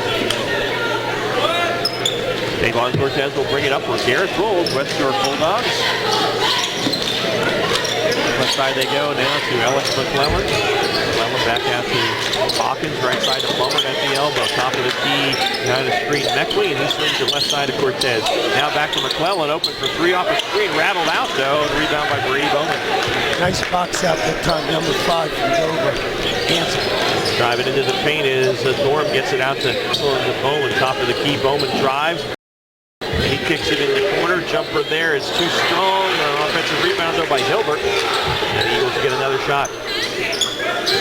Davon Cortez will bring it up for Garrett Rolls, West York Bulldogs. Left side they go now to Alex McClellan. McClellan back out to Hawkins, right side to Mummert at the elbow. Top of the key, behind the screen, Meckley, and he swings to left side to Cortez. Now back to McClellan, open for 3 off the screen, rattled out though, and rebound by Brady Bowman. Nice box out that time, number 5 from Dover. Hanson. Driving into the paint is Dorm, gets it out to Bowman, top of the key. Bowman drives. He kicks it in the corner. Jumper there is too strong. Offensive rebound though by Hilbert. And the Eagles get another shot.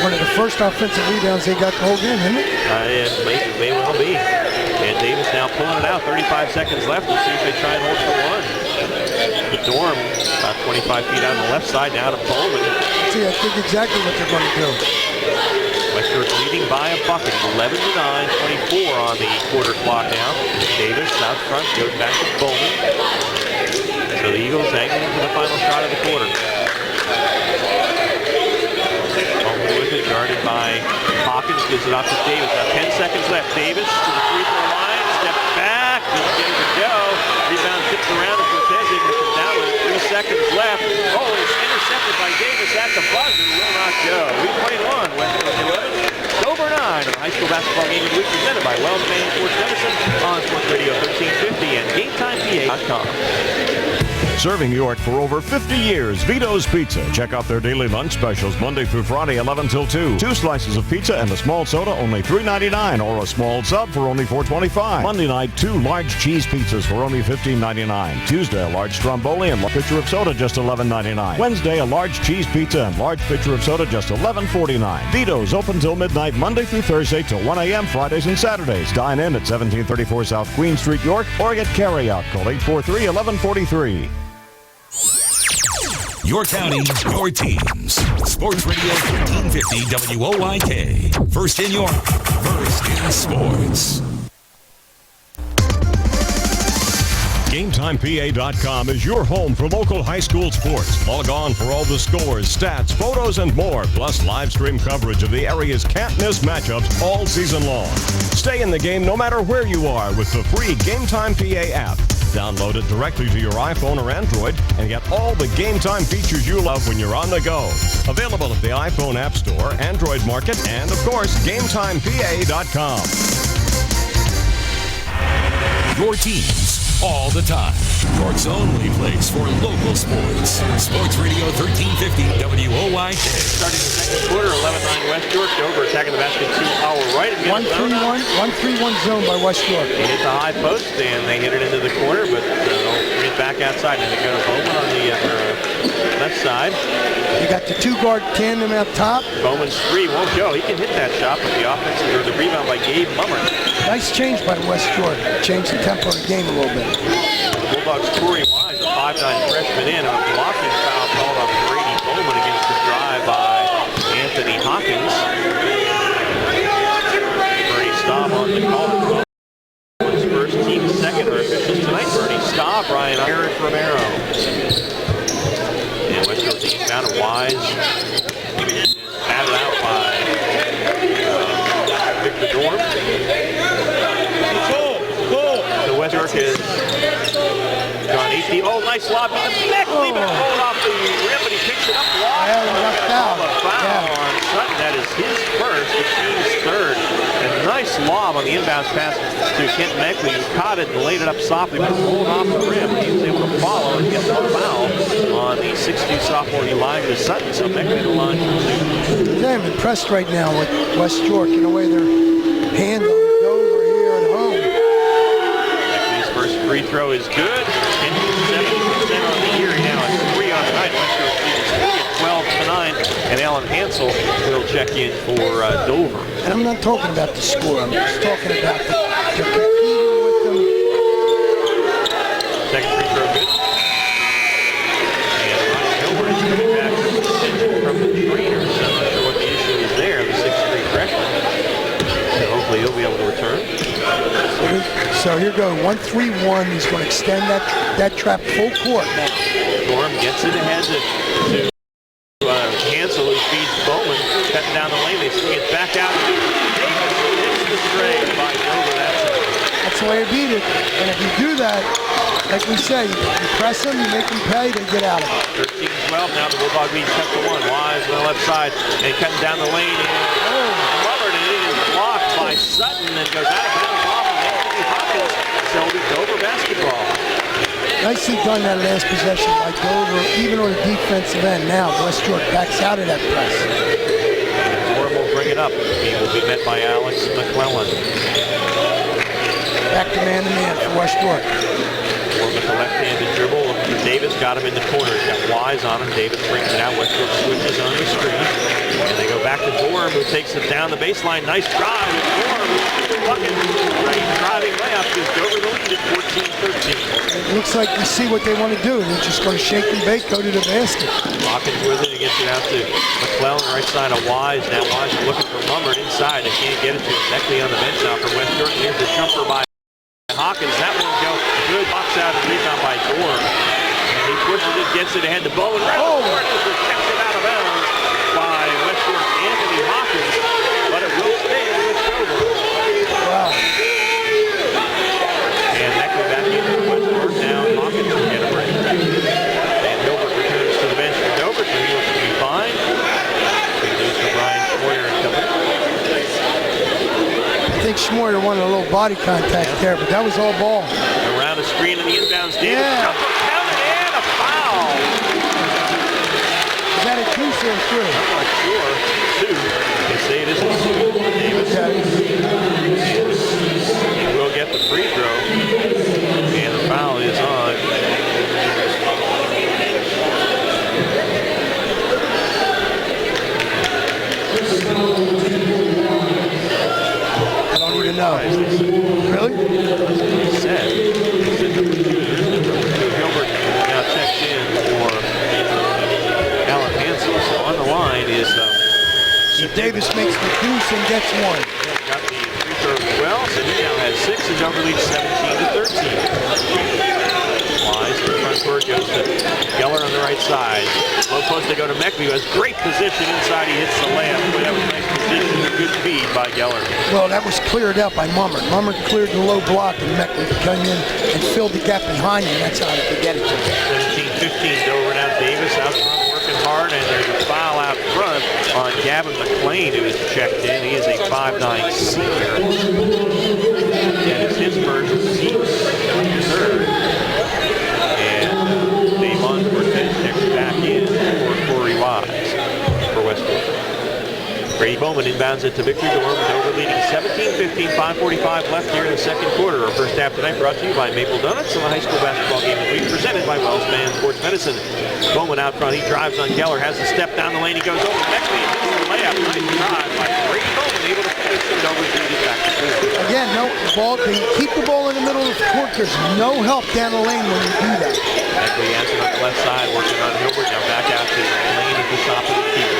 One of the first offensive rebounds they got the whole game, isn't it? It may well be. And Davis now pulling it out. 35 seconds left. We'll see if they try and hold for 1. The Dorm about 25 feet on the left side now to Bowman. See, I think exactly what they're going to do. West York leading by a bucket, 11-9, 24 on the quarter clock now. Davis out front, goes back to Bowman. So the Eagles hanging into the final shot of the quarter. gives it off to Davis. Now 10 seconds left. Davis to the free throw line. Step back. Didn't get it to go. Rebound tipped around to Cortez. Able to come down with 3 seconds left. Oh, it's intercepted by Davis at the buzzer. Will not go. We played one. Westbrook 11. Over 9 on the high school basketball game of the week presented by Wells Fan Sports Medicine on Sports Radio 1350 and GameTimePA.com. Serving York for over 50 years, Vito's Pizza. Check out their daily lunch specials Monday through Friday, 11 till 2. 2 slices of pizza and a small soda, only $3.99, or a small sub for only $4.25. Monday night, 2 large cheese pizzas for only $15.99. Tuesday, a large stromboli and a pitcher of soda, just $11.99. Wednesday, a large cheese pizza and large pitcher of soda, just $11.49. Vito's open till midnight, Monday through Thursday till 1 a.m., Fridays and Saturdays. Dine in at 1734 South Queen Street, York, or get carry-out. Call 843-1143. Your county, your teams. Sports Radio 1350 WOYK. First in York, first in sports. GameTimePA.com is your home for local high school sports. Log on for all the scores, stats, photos, and more, plus live stream coverage of the area's can't-miss matchups all season long. Stay in the game no matter where you are with the free GameTime PA app. Download it directly to your iPhone or Android and get all the Game Time features you love when you're on the go. Available at the iPhone App Store, Android Market, and, of course, GameTimePA.com. Your teams all the time. York's only place for local sports. Sports Radio 1350 WOYK. Starting the second quarter, 11-9 West York. Dover attacking the basket to our right. 1-3-1 zone by West York. They hit the high post and they hit it into the corner, but they'll bring it back outside. And it goes Bowman on the left side. You got the 2-guard tandem up top. Bowman's 3 won't go. He can hit that shot, but the offense or the rebound by Gabe Mummer. Nice change by West York. Changed the tempo of the game a little bit. Bulldogs Corey Wise, a 5'9 freshman in, a blocking foul called on Brady Bowman against the drive by Anthony Hawkins. Bernie Staub on the call. His first team second or officials tonight. Bernie Staub, Brian Eric Romero. And West York team found a Wise. Batted out by Victor Dorm. The West York is gone 18. Oh, nice lob. Meckley, but rolled off the rim, but he picks it up. Foul on Sutton. That is his first, the team's third. A nice lob on the inbounds pass to Kent Meckley, who caught it and laid it up softly, but rolled off the rim. He was able to follow and get the foul on the 6'2 sophomore Elijah Sutton. So Meckley to the line for 2. I'm impressed right now with West York in the way they're handling Dover here at home. Meckley's first free throw is good. 70% on the year now. It's 3 on the night. West York leads 12-9, and Alan Hansel will check in for Dover. And I'm not talking about the score. I'm just talking about they're competing with them. Second free throw good. And Ryan Gilbert is coming back from the trainer, so I'm not sure what the issue is there, the 6'3 freshman. So hopefully he'll be able to return. So here goes 1-3-1. He's going to extend that trap full court now. Gorham gets it ahead to Hansel, who feeds Bowman, cutting down the lane. They swing it back out to Davis, who hits the tray by Dover. That's the way you beat it. And if you do that, like we say, you press them, you make them pay, they get out of it. 13-12 now. The Bulldog lead cut to 1. Wise on the left side and cutting down the lane. And covered, and it is blocked by Sutton and goes out of bounds off of Anthony Hopkins. So it'll be Dover basketball. Nicely done that last possession by Dover, even on the defensive end. Now West York backs out of that press. Gorham will bring it up. He will be met by Alex McClellan. Back to man-to-man for West York. Gorham with the left-handed dribble. Looking for Davis. Got him in the corner. He's got Wise on him. Davis brings it out. West York switches on the screen. And they go back to Gorham, who takes it down the baseline. Nice drive with Gorham. Bucket. Great driving layup gives Dover the lead at 14-13. It looks like we see what they want to do. They're just going to shake and bake, go to the basket. Hawkins with it. He gets it out to McClellan, right side of Wise. Now Wise is looking for Mummert inside. They can't get it to him. Beckley on the bench now for West York. Here's the jumper by Hawkins. That one go good. Box out and rebound by Gorham. And he pushes it, gets it ahead to Bowen. Right on the court. Kept it out of bounds by West York's Anthony Hawkins. But it will stay Moyer wanted a little body contact there, but that was all ball. Around the screen in the inbounds. Davis jumper counted and a foul. Is that a deuce or a through? I'm not sure. Two. They say it is a two for Davis. He will get the free throw. And the foul is on. I don't even know. Really? He said number two. Gilbert now checks in for Alan Hansel. So on the line is Davis makes the deuce and gets one. Got the free throw as well, so he now has 6 and Dover leads 17-13. Flies to the front court, goes to Geller on the right side. Low post, they go to Meckley, who has great position inside. He hits the layup. Boy, that was nice position, a good feed by Geller. Well, that was cleared out by Mummer. Mummer cleared the low block, and Meckley came in and filled the gap behind him. That's how he could get it to him. 17-15, Dover now. Davis out front working hard, and there's a foul out front on Gavin McLean, who is checked in. He is a 5'9" senior. And it's his first third. And Davon Cortez checks back in for Corey Wise for Westwood. Brady Bowman inbounds it to Victor Dorm. Dover leading 17-15, 5:45 left here in the second quarter. Our first half tonight brought to you by Maple Donuts and the high school basketball game of the week presented by Wellspan Sports Medicine. Bowman out front. He drives on Geller, has the step down the lane. He goes over Meckley and hits the layup. Nice drive by Brady Bowman, able to finish and Dover lead it back to 4. Again, no ball. They keep the ball in the middle of the court. There's no help down the lane when you do that. Meckley has it on the left side, working on Hilbert. Now back out to McLean at the top of the key.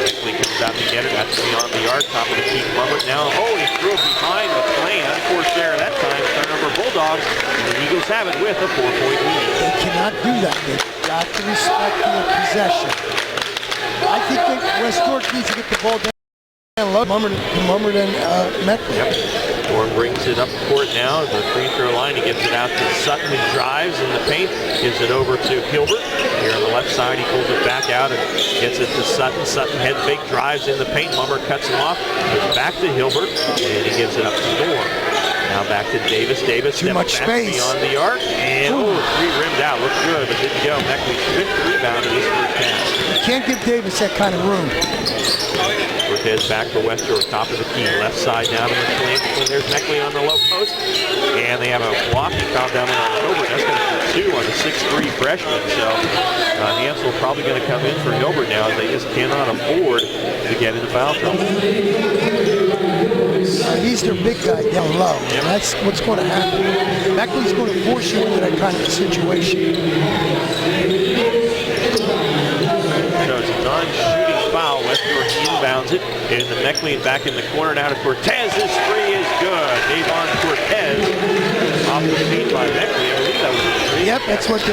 Meckley comes out to get it. That's beyond the arc, top of the key. Mummert now. Oh, he threw it behind McLean. Unforced error that time. Turnover Bulldogs. And the Eagles have it with a 4-point lead. They cannot do that. They've got to respect their possession. I think that West York needs to get the ball down low. Mummert and Meckley. Yep. Dorn brings it up court now. The free throw line. He gives it out to Sutton, who drives in the paint. Gives it over to Hilbert. Here on the left side, he pulls it back out and gets it to Sutton. Sutton head fake, drives in the paint. Mummer cuts him off. Goes back to Hilbert, and he gives it up to Dorn. Now back to Davis. Davis too much space beyond the arc, and three rimmed out. Looked good, but didn't go. Meckley's fifth rebound in his first half. You can't give Davis that kind of room. Cortez back for West York, top of the key. Left side down to McLean. There's Meckley on the low post, and they have a blocking foul down on Hilbert. That's going to be 2 on the 6'3" freshman. So Hansel probably going to come in for Hilbert now. They just cannot afford to get into foul trouble. He's their big guy down low. Yep. That's what's going to happen. Meckley's going to force you into that kind of situation. So it's a non-shooting foul. West York inbounds it. And the McLean back in the corner now to Cortez. This three is good. Davon Cortez off the feet by Meckley. I believe that was a three. Yep, that's what the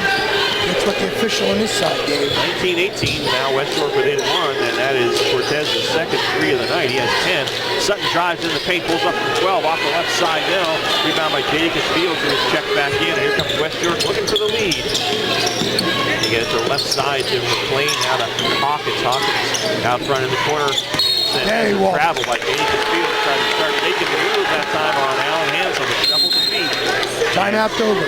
official on this side gave. 19-18, now West York within 1, and that is Cortez's second three of the night. He has 10. Sutton drives in the paint, pulls up from 12 off the left side now. Rebound by Jadakiss Fields, who is checked back in. And here comes West York looking for the lead. They get it to the left side to McLean, out of Hawkins. Hawkins out front in the corner. There he was. Travel by Jadakiss Fields, trying to start making the move that time on Alan Hansel. Shuffles the feet. Timeout's over.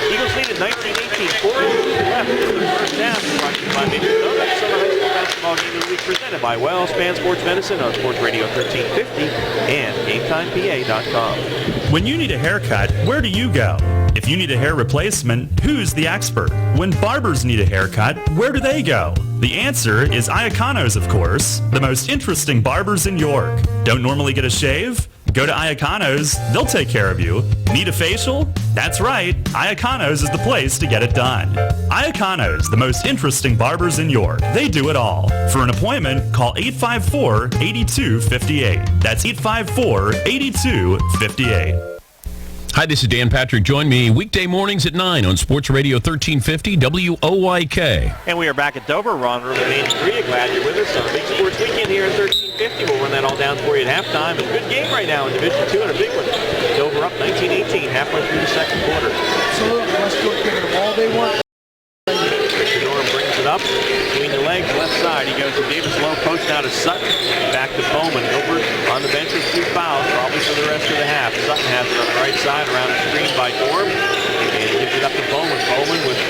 Eagles lead at 19-18, 4 left in the first half. Brought to you by Maple Donuts, Summer High School Basketball Game of the Week, presented by Wellspan Sports Medicine on Sports Radio 1350 and GameTimePA.com. When you need a haircut, where do you go? If you need a hair replacement, who's the expert? When barbers need a haircut, where do they go? The answer is Iaconos, of course, the most interesting barbers in York. Don't normally get a shave? Go to Iaconos, they'll take care of you. Need a facial? That's right, Iaconos is the place to get it done. Iaconos, the most interesting barbers in York. They do it all. For an appointment, call 854-8258. That's 854-8258. Hi, this is Dan Patrick. Join me weekday mornings at 9 on Sports Radio 1350 WOYK. And we are back at Dover. Ron Rubin and Korea, glad you're with us on a big sports weekend here at 1350. We'll run that all down for you at halftime. A good game right now in Division 2 and a big one. Dover up 19-18, halfway through the second quarter. Absolutely. West York giving them all they want. Victor Dorn brings it up. up between the legs, left side. He goes to Davis, low post now to Sutton. Back to Bowman. Gilbert on the bench with 2 fouls, probably for the rest of the half. Sutton has it on the right side around the screen by Dorm. And gives it up to Bowman. Bowman with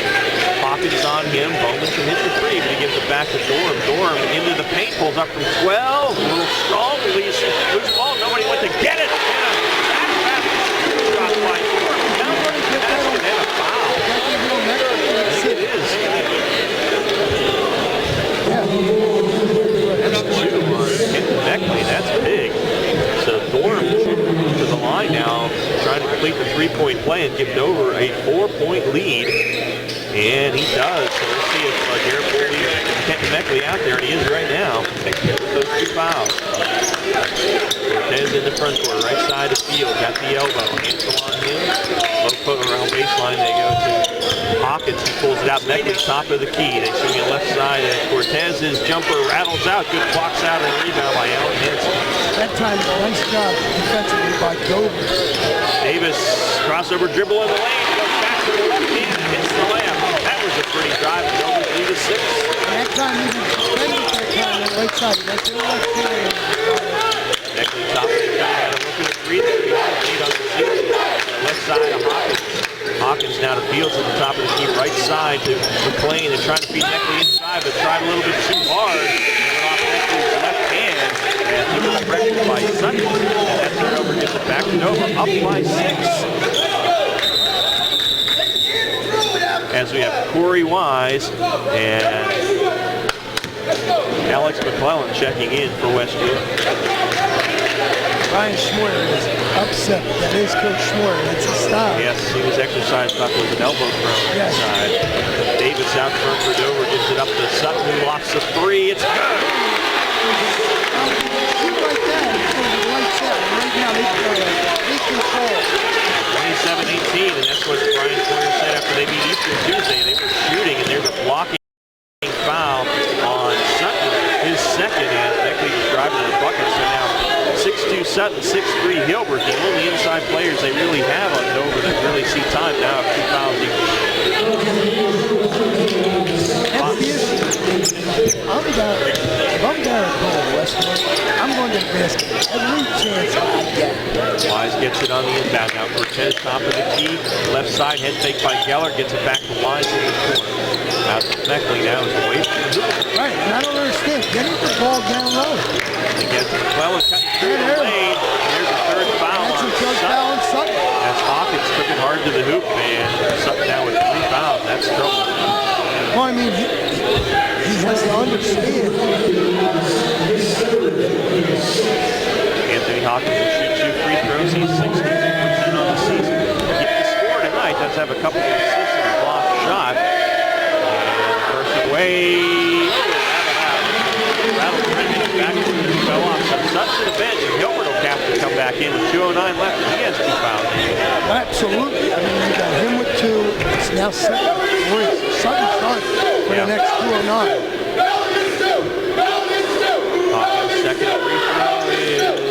Hawkins on him. Bowman can hit the 3, but he gives it back to Dorm. Dorm into the paint, pulls up from 12. A little strong, loose ball. Nobody went to get it. Shot by Dorm. Now running to the basket and a foul. I think it is. That's 2 on Kenton Meckley. That's big. So Dorm to the line now, trying to complete the 3-point play and give Dover a 4-point lead. And he does. So let's see if Garrett will leave Kenton Meckley out there, and he is right now. With those 2 fouls. Cortez in the front court, right side of field. Got the elbow. Hansel on him. Low foot around baseline. They go to Hawkins. He pulls it out. Meckley, top of the key. They swing it left side. And Cortez's jumper rattles out. Good blocks out and rebound by Allen Hanson. That time, nice job defensively by Dover. Davis, crossover dribble in the lane. Goes back to the left hand and hits the layup. That was a pretty drive. Dover's lead is 6. And that time, he was defending that time on the right side. That's the left hand. Meckley top of the guy. Looking at 3. Lead on the season. Left side of Hawkins. Hawkins now to Fields at the top of the key. Right side to McLean. They're trying to feed Meckley inside, but tried a little bit too hard. Off Meckley's left hand. And he was pressured by Sutton. And that turnover gets it back to Dover. Up by 6. As we have Corey Wise and Alex McClellan checking in for West York. Ryan Schmoyer is upset. That is Coach Schmoyer. That's his style. Yes, he was exercised about with an elbow throw inside. Davis out front for Dover, gives it up to Sutton, who lofts a 3. It's good. Shoot like that. It's going to be lights out. Right now, they control. 27-18, and that's what Brian Poyer said after they beat Eastern Tuesday. They were shooting, and they were blocking foul on Sutton, his second, as Meckley was driving to the bucket. So now 6'2 Sutton, 6'3 Hilbert, the only inside players they really have on Dover that really see time now. 2 fouls each. That's the issue. If I'm Garrett Cole, Westwood, I'm going to the basket every chance I get. Wise gets it on the inbound now. Cortez top of the key, left side head fake by Geller, gets it back to Wise in the corner. Out to Meckley now is away from the hoop. Right, and I don't understand. Getting the ball down low. He gets McClellan cutting through the lane. There's a 3rd foul on Sutton. As Hawkins took it hard to the hoop, and Sutton now with 3 fouls. That's trouble. Well, I mean, he has to understand. Anthony Hawkins will shoot 2 free throws. He's 62% on the season. He scored tonight. Does have a couple of assists and a blocked shot. And first away. Rattle trimming back to the fell off. So Sutton to the bench, and Hilbert will have to come back in with 2:09 left. He has 2 fouls. Absolutely. I mean, you got him with 2. It's now 7-3. Sutton's done for the next 2:09. Hawkins' second free throw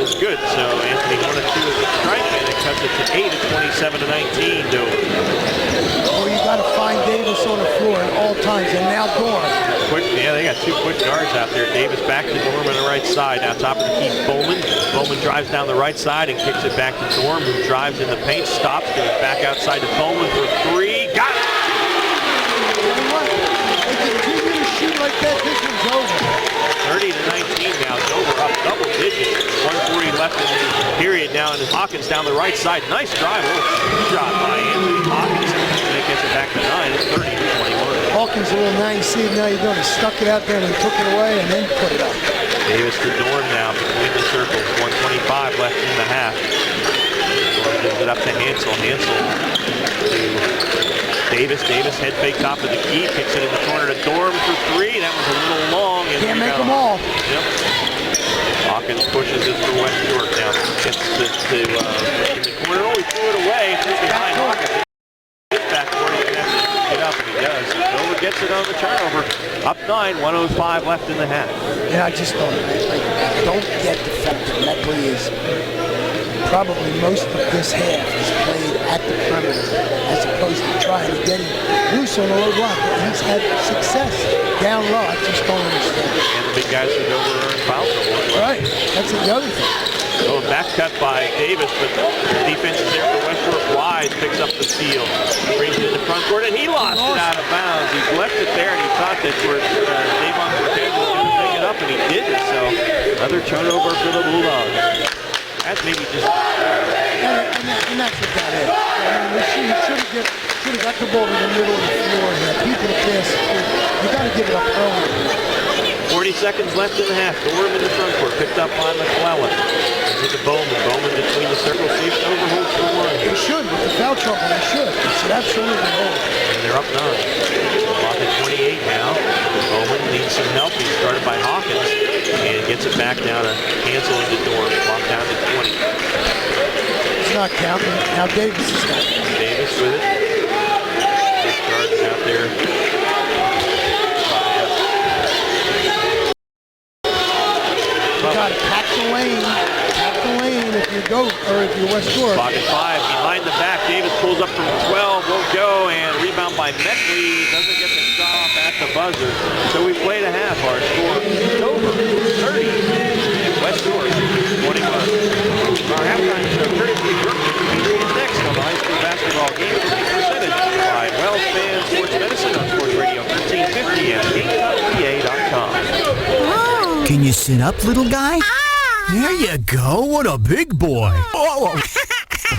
is good. So Anthony 1 of 2 at the stripe, and it cuts it to 8 at 27-19. Oh, you got to find Davis on the floor at all times, and now Dorm. They got 2 quick guards out there. Davis back to Dorm on the right side. Now top of the key, Bowman. Bowman drives down the right side and kicks it back to Dorm, who drives in the paint, stops, goes back outside to Bowman for 3. Got it! They continue to shoot like that, this one's over. 30-19 now. Dover up double digits. 1:40 left in the period now, and Hawkins down the right side. Nice drive. Shot by Anthony Hawkins. And it gets it back to 9. It's 30-21. Hawkins a little now. You see it now. You're doing. He stuck it out there and he took it away and then put it up. Davis to Dorn now between the circles. 1:25 left in the half. Dorn gives it up to Hansel. Hansel to Davis. Davis head fake top of the key. Kicks it in the corner to Dorn for 3. That was a little long. Can't make them all. Yep. Hawkins pushes it for West York now. Gets it to in the corner. Oh, he threw it away. Behind Hawkins. Get back for him. Get up, and he does. Dover gets it on the turnover. Up 9. 1:05 left in the half. Yeah, I just don't get the fact that Meckley is probably most of this half is played at the perimeter as opposed to trying to get him loose on the low block. He's had success down down low. I just don't understand. And the big guys from Dover are in foul trouble. Right. That's the other thing. So back cut by Davis, but the defense is there for Westbrook. Wise picks up the steal. Brings it to the front court, and he lost it out of bounds. He left it there, and he thought that Davon Cortez was going to pick it up, and he didn't. So another turnover for the Bulldogs. That's maybe just... And that's what that is. I mean, you should have got the ball to the middle of the floor here. People to pass. You got to give it up early. 40 seconds left in the half. Gorham in the front court, picked up by McClellan. Into the Bowman. Bowman between the circles. See if Dover holds for one. They should. With the foul trouble, they should. They should absolutely hold. And they're up 9. Clock at 28 now. Bowman needs some help. He's started by Hawkins and gets it back down to Hansel into Dorm. Clock down to 20. It's not counting. Now Davis is counting. Davis with it. Good charge out there. Got to pack the lane if you go, or if you're West Shore. Clock at 5, behind the back. Davis pulls up from 12, won't go, and rebound by Meckley. Doesn't get the shot off at the buzzer. So we played a half. Our score is over. 30. West Shore, 21. Our halftime show, courtesy of Brookman, is next on the high school basketball game. Presented by WellSpan Sports Medicine on Sports Radio 1350 and GameTimePA.com. Can you sit up, little guy? There you go. What a big boy. Oh.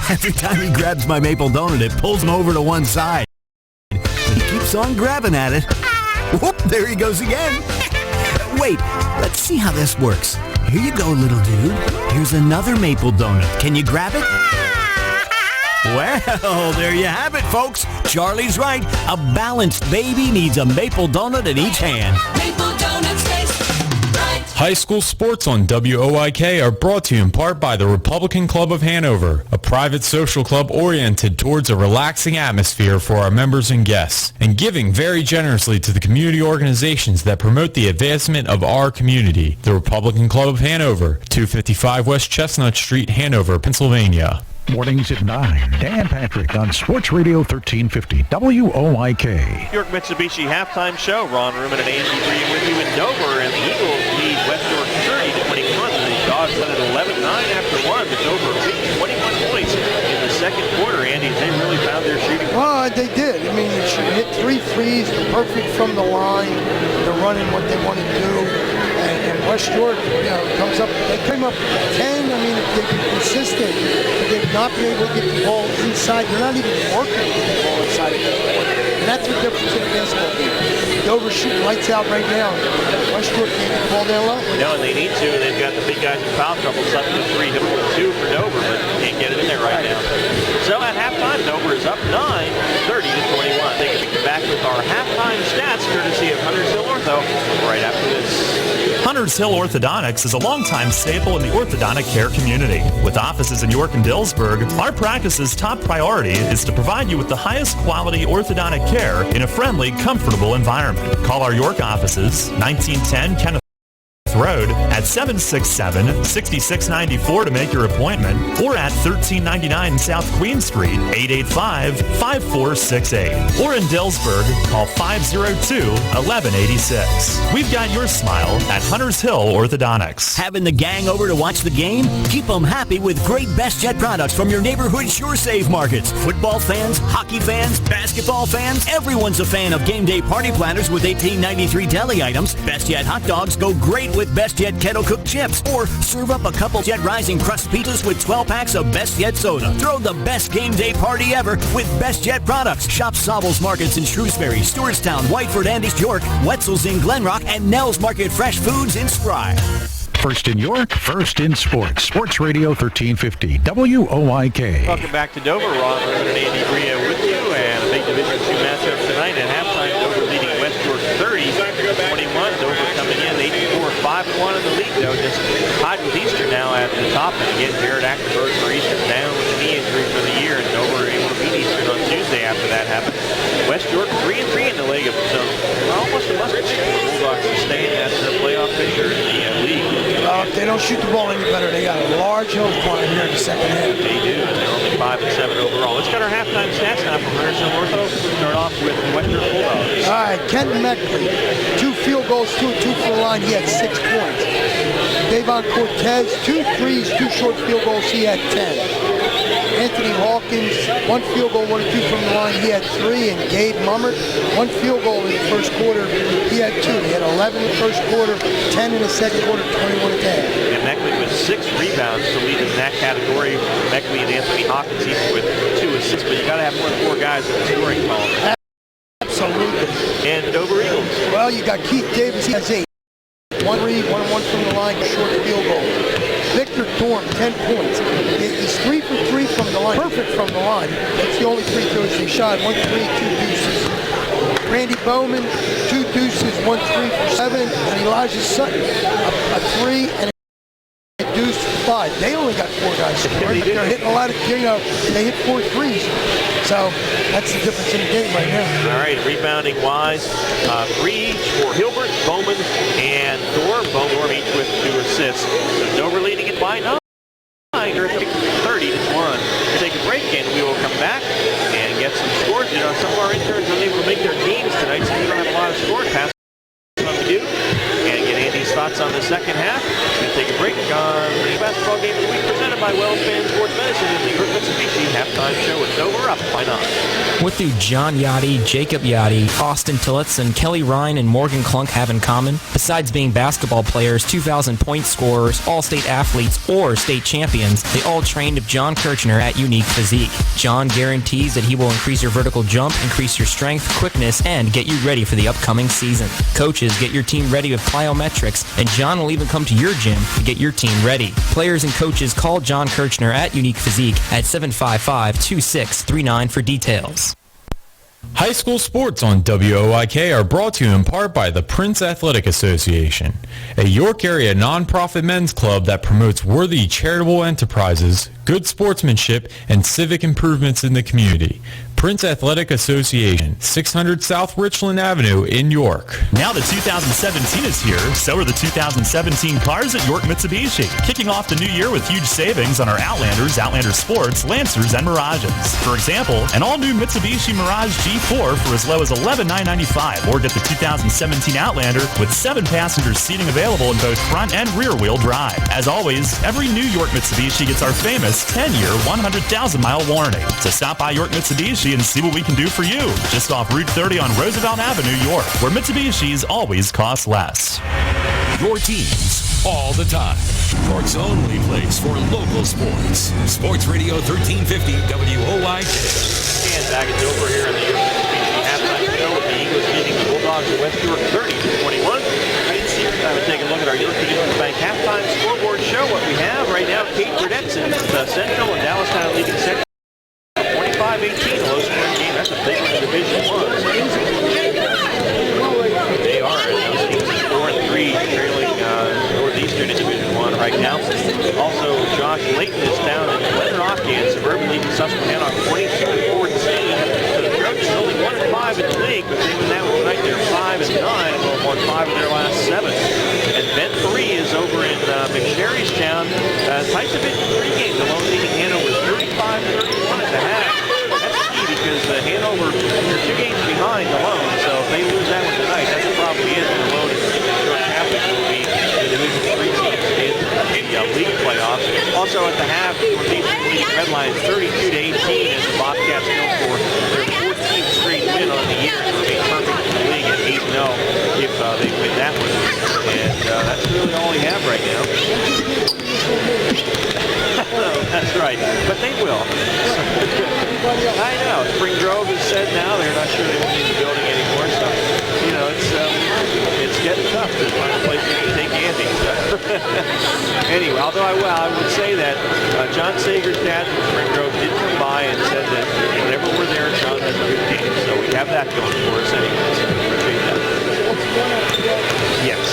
Every time he grabs my maple donut, it pulls him over to one side. He keeps on grabbing at it. Whoop, there he goes again. Wait, let's see how this works. Here you go, little dude. Here's another maple donut. Can you grab it? Well, there you have it, folks. Charlie's right. A balanced baby needs a maple donut in each hand. Maple donuts taste right. High school sports on WOIK are brought to you in part by the Republican Club of Hanover, a private social club oriented towards a relaxing atmosphere for our members and guests, and giving very generously to the community organizations that promote the advancement of our community. The Republican Club of Hanover, 255 West Chestnut Street, Hanover, Pennsylvania. Mornings at 9. Dan Patrick on Sports Radio 1350 WOIK. York Mitsubishi halftime show. Ron Ruman and Andy Green with you in Dover, and the Eagles lead West York 30-21. The Dogs led at 11-9 after 1. The Dover beat 21 points in the second quarter. Andy, they really found their shooting. Well, they did. I mean, they hit 3 threes. They're perfect from the line. They're running what they want to do. And West York, comes up. They came up 10. I mean, if they've been consistent, but they've not been able to get the ball inside. They're not even working to get the ball inside of the court. And that's the difference in a basketball game. Dover shooting lights out right now. West York can't get the ball down low. No, and they need to. And they've got the big guys in foul trouble. 7-3, hit 2 for Dover, but can't get it in there right now. So at halftime, Dover is up 9, 30-21. They can be back with our halftime stats, courtesy of Hunters Hill Ortho, right after this. Hunters Hill Orthodontics is a longtime staple in the orthodontic care community. With offices in York and Dillsburg, our practice's top priority is to provide you with the highest quality orthodontic care in a friendly, comfortable environment. Call our York offices, 1910 Kenneth Road at 767-6694 to make your appointment, or at 1399 South Queen Street, 885-5468. Or in Dillsburg, call 502-1186. We've got your smile at Hunters Hill Orthodontics. Having the gang over to watch the game? Keep them happy with great BestJet products from your neighborhood SureSave markets. Football fans, hockey fans, basketball fans, everyone's a fan of game day party planners with 1893 deli items. BestJet hot dogs go great with BestJet kettle cooked chips, or serve up a couple Jet Rising Crust pizzas with 12 packs of BestJet soda. Throw the best game day party ever with BestJet products. Shop Sobel's Markets in Shrewsbury, Stewartstown, Whiteford and East York, Wetzel's in Glenrock, and Nell's Market Fresh Foods in Spry. First in York, first in sports. Sports Radio 1350 WOIK. Welcome back to Dover. Ron Ruman and Andy Bria with you, and a big Division II matchup tonight. At halftime, Dover leading West York 30-21. Dover coming in 8-4, 5-1 in the league, though, just tied with Eastern now at the top. And again, Jared Ackerberg for Eastern down with a knee injury for the year, and Dover able to beat Eastern on Tuesday after that happened. West York 3-3 in the league, so almost a must-win for the Bulldogs to stay in that playoff picture in the league. If they don't shoot the ball any better, they got a large hill to climb here in the second half. They do, and they're only 5-7 overall. Let's get our halftime stats now from Hunters Hill Ortho. Start off with the West York Bulldogs. All right, Kenton Meckley, 2 field goals, 2 of 2 from the line. He had 6 points. Davon Cortez, 2 threes, 2 short field goals. He had 10. Anthony Hawkins, 1 field goal, 1 of 2 from the line. He had 3. And Gabe Mummert, 1 field goal in the first quarter. He had 2. He had 11 in the first quarter, 10 in the second quarter, 21 at the half. And Meckley with 6 rebounds to lead in that category. Meckley and Anthony Hawkins each with 2 assists, but you got to have more than 4 guys in the scoring column. Absolutely. And Dover Eagles. Well, you got Keith Davis. He has 8. 1 read, 1 of 1 from the line, short field goal. Victor Dorm, 10 points. He's 3 for 3 from the line. Perfect from the line. That's the only free throws he shot. 1 3, 2 deuces. Randy Bowman, 2 deuces, 1 3 for 7. And Elijah Sutton, a 3 and a deuce for 5. They only got 4 guys scoring, but they're hitting a lot of, they hit 4 threes. So that's the difference in the game right now. All right, rebounding wise, 3 each for Hilbert, Bowman, and Dorm. Dorm each with 2 assists. So Dover leading it by 9. 30-1. We'll take a break and we will come back and get some scores. You know, some of our interns are able to make their games tonight, so we don't have a lot of scores. Pass on to you and get Andy's thoughts on the second half. We'll take a break on the basketball game of the week presented by Wells Fan Sports Medicine in the York Mitsubishi halftime show with Dover up by 9. What do John Yachty, Jacob Yachty, Austin Tillotz, and Kelly Ryan and Morgan Klunk have in common? Besides being basketball players, 2,000-point scorers, all-state athletes, or state champions, they all trained of John Kirchner at Unique Physique. John guarantees that he will increase your vertical jump, increase your strength, quickness, and get you ready for the upcoming season. Coaches, get your team ready with plyometrics, and John will even come to your gym to get your team ready. Players and coaches, call John Kirchner at Unique Physique at 755-2639 for details. High school sports on WOIK are brought to you in part by the Prince Athletic Association, a York area nonprofit men's club that promotes worthy charitable enterprises, good sportsmanship, and civic improvements in the community. Prince Athletic Association, 600 South Richland Avenue in York. Now the 2017 is here, so are the 2017 cars at York Mitsubishi. Kicking off the new year with huge savings on our Outlanders, Outlander Sports, Lancers, and Mirages. For example, an all-new Mitsubishi Mirage G4 for as low as $11,995, or get the 2017 Outlander with 7 passengers seating available in both front and rear-wheel drive. As always, every new York Mitsubishi gets our famous 10-year, 100,000-mile warranty. So stop by York Mitsubishi and see what we can do for you. Just off Route 30 on Roosevelt Avenue, York, where Mitsubishis always cost less. Your teams all the time. York's only place for local sports. Sports Radio 1350 WOIK. And back at Dover here in the York Mitsubishi halftime show with the Eagles beating the Bulldogs of West York 30-21. Time to take a look at our York Community Bank halftime scoreboard show. What we have right now, Kate Burdette's in Central and Dallastown leading Central. 25-18, a low scoring game. That's a big one in Division I. They are 4-3, trailing Northeastern in Division I right now. Also, Josh Layton is down in Glenrock and Suburban leading Susquehanna 22-14. So the Trojans only 1-5 in the league, but they win that one tonight. They're 5-9 and going 1-5 in their last 7. And Ben 3 is over in McSherrystown. Tights a bit in 3 games. Alone leading Hanover 35-31 at the half. Because Hanover, they're 2 games behind alone, so if they lose that one tonight, that's probably it. Alone and York Catholic will be the Division 3 teams in the league playoffs. Also at the half, Northeastern leading Redline 32-18 as the Bobcats go for their 14th straight win on the year. So they'll be perfect in the league at 8-0 if they win that one. And that's really all we have right now. That's right, but they will. I know. Spring Grove has said now they're not sure they won't need the building anymore. So, you know, it's getting tough to find a place where you can take Andy. So. Anyway, although I would say that John Sager's dad from Spring Grove did come by and said that whenever we're there, John has a good game. So we have that going for us anyway. So appreciate that. Yes.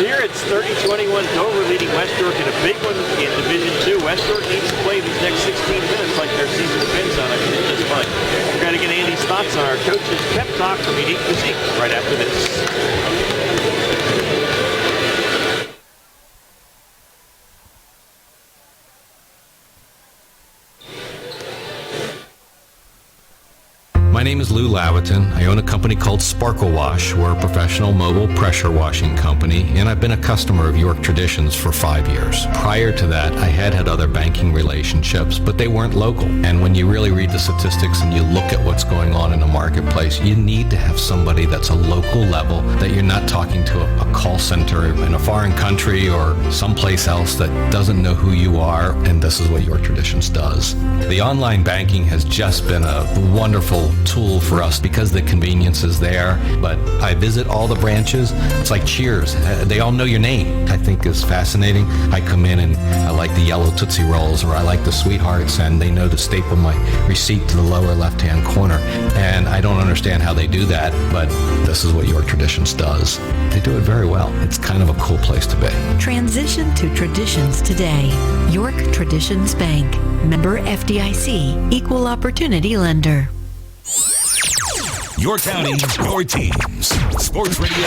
Here it's 30-21, Dover leading West York in a big one in Division II. West York needs to play these next 16 minutes like their season depends on it in this fight. We're going to get Andy's thoughts on our coach's pep talk from Unique Physique right after this. My name is Lou Laviton. I own a company called Sparkle Wash. We're a professional mobile pressure washing company, and I've been a customer of York Traditions for 5 years. Prior to that, I had other banking relationships, but they weren't local. And when you really read the statistics and you look at what's going on in the marketplace, you need to have somebody that's a local level, that you're not talking to a call center in a foreign country or someplace else that doesn't know who you are, and this is what York Traditions does. The online banking has just been a wonderful tool for us because the convenience is there, but I visit all the branches. It's like Cheers. They all know your name. I think is fascinating. I come in and I like the yellow Tootsie Rolls, or I like the Sweethearts, and they know to staple my receipt to the lower left-hand corner. And I don't understand how they do that, but this is what York Traditions does. They do it very well. It's kind of a cool place to be. Transition to traditions today. York Traditions Bank. Member FDIC. Equal Opportunity Lender. Your county, your teams. Sports Radio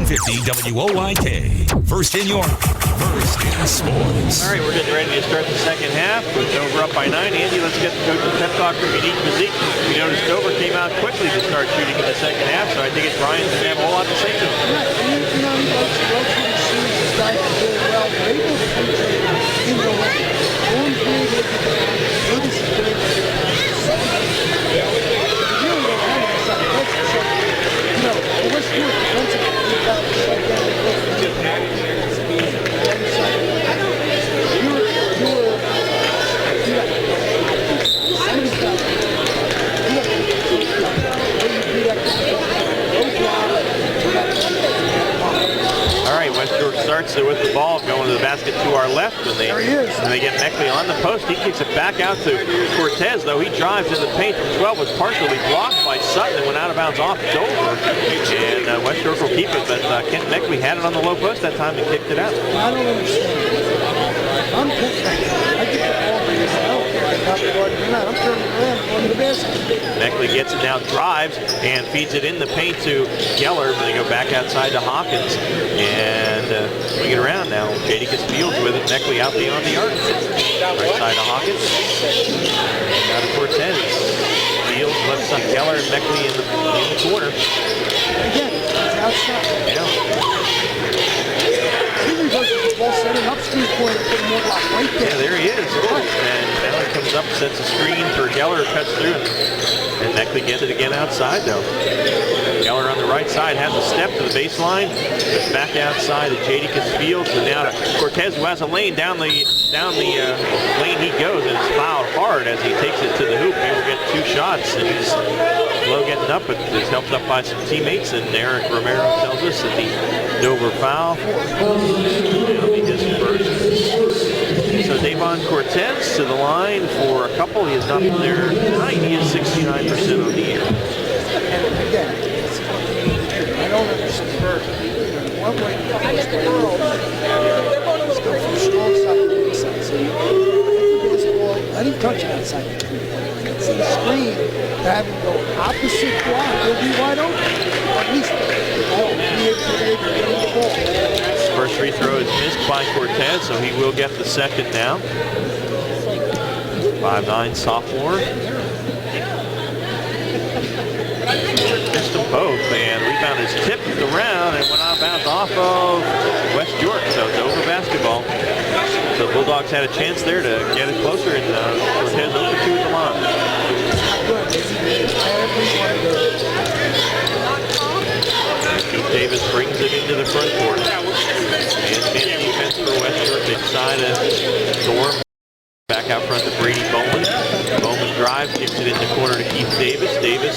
1350 WOIK. First in York, first in sports. All right, we're getting ready to start the second half with Dover up by 9. Andy, let's get the coach's pep talk from Unique Physique. We noticed Dover came out quickly to start shooting in the second half, so I think it's Brian's going to have a whole lot to say to him. West York starts with the ball going to the basket to our left, and they get Meckley on the post. He kicks it back out to Cortez, though. He drives in the paint from 12, was partially blocked by Sutton and went out of bounds off Dover. And West York will keep it, but Kent Meckley had it on the low post that time and kicked it out. I don't understand. I'm I get the ball, I'm turning around, going to the basket. Meckley gets it now, drives, and feeds it in the paint to Geller, but they go back outside to Hawkins. And we get around now. Jadakiss Fields with it. Meckley out beyond the arc. Right side to Hawkins. Out to Cortez. Fields left side. Geller and Meckley in the corner. Again, it's outside. Yeah, there he is. And now he comes up, sets a screen for Geller, cuts through, and Meckley gets it again outside, though. Geller on the right side has a step to the baseline. It's back outside to Jadakiss Fields, and now to Cortez, who has a lane down the lane he goes, and it's fouled hard as he takes it to the hoop. He will get 2 shots, and he's slow getting up, but is helped up by some teammates, and Eric Romero tells us that the Dover foul will be his first. So Davon Cortez to the line for a couple. He has not been there tonight. He is 69% on the year. Again, I don't understand. One way to finish the world is go from strong side to weak side. So baseball, let him touch it outside. It's a screen to have him go opposite block. He'll be wide open. At least the ball. First free throw is missed by Cortez, so he will get the second now. 5'9" sophomore. Missed them both, and rebound is tipped around and went out of bounds off of West York, so it's over basketball. So the Bulldogs had a chance there to get it closer, and Cortez over 2 at the line. Keith Davis brings it into the front court. And defense for West York. They decide to storm. Back out front to Brady Bowman. Bowman drives, kicks it in the corner to Keith Davis. Davis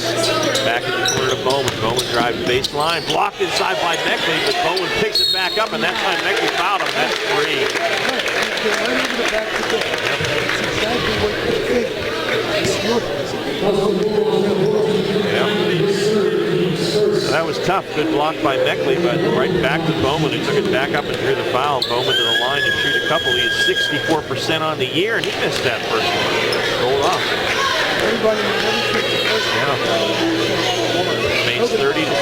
back in the corner to Bowman. Bowman drives baseline, blocked inside by Meckley, but Bowman picks it back up, and that time Meckley fouled him. That's 3. That was tough. Good block by Meckley, but right back to Bowman, who took it back up and drew the foul. Bowman to the line to shoot a couple. He is 64% on the year, and he missed that first one. Rolled off. Remains 30 to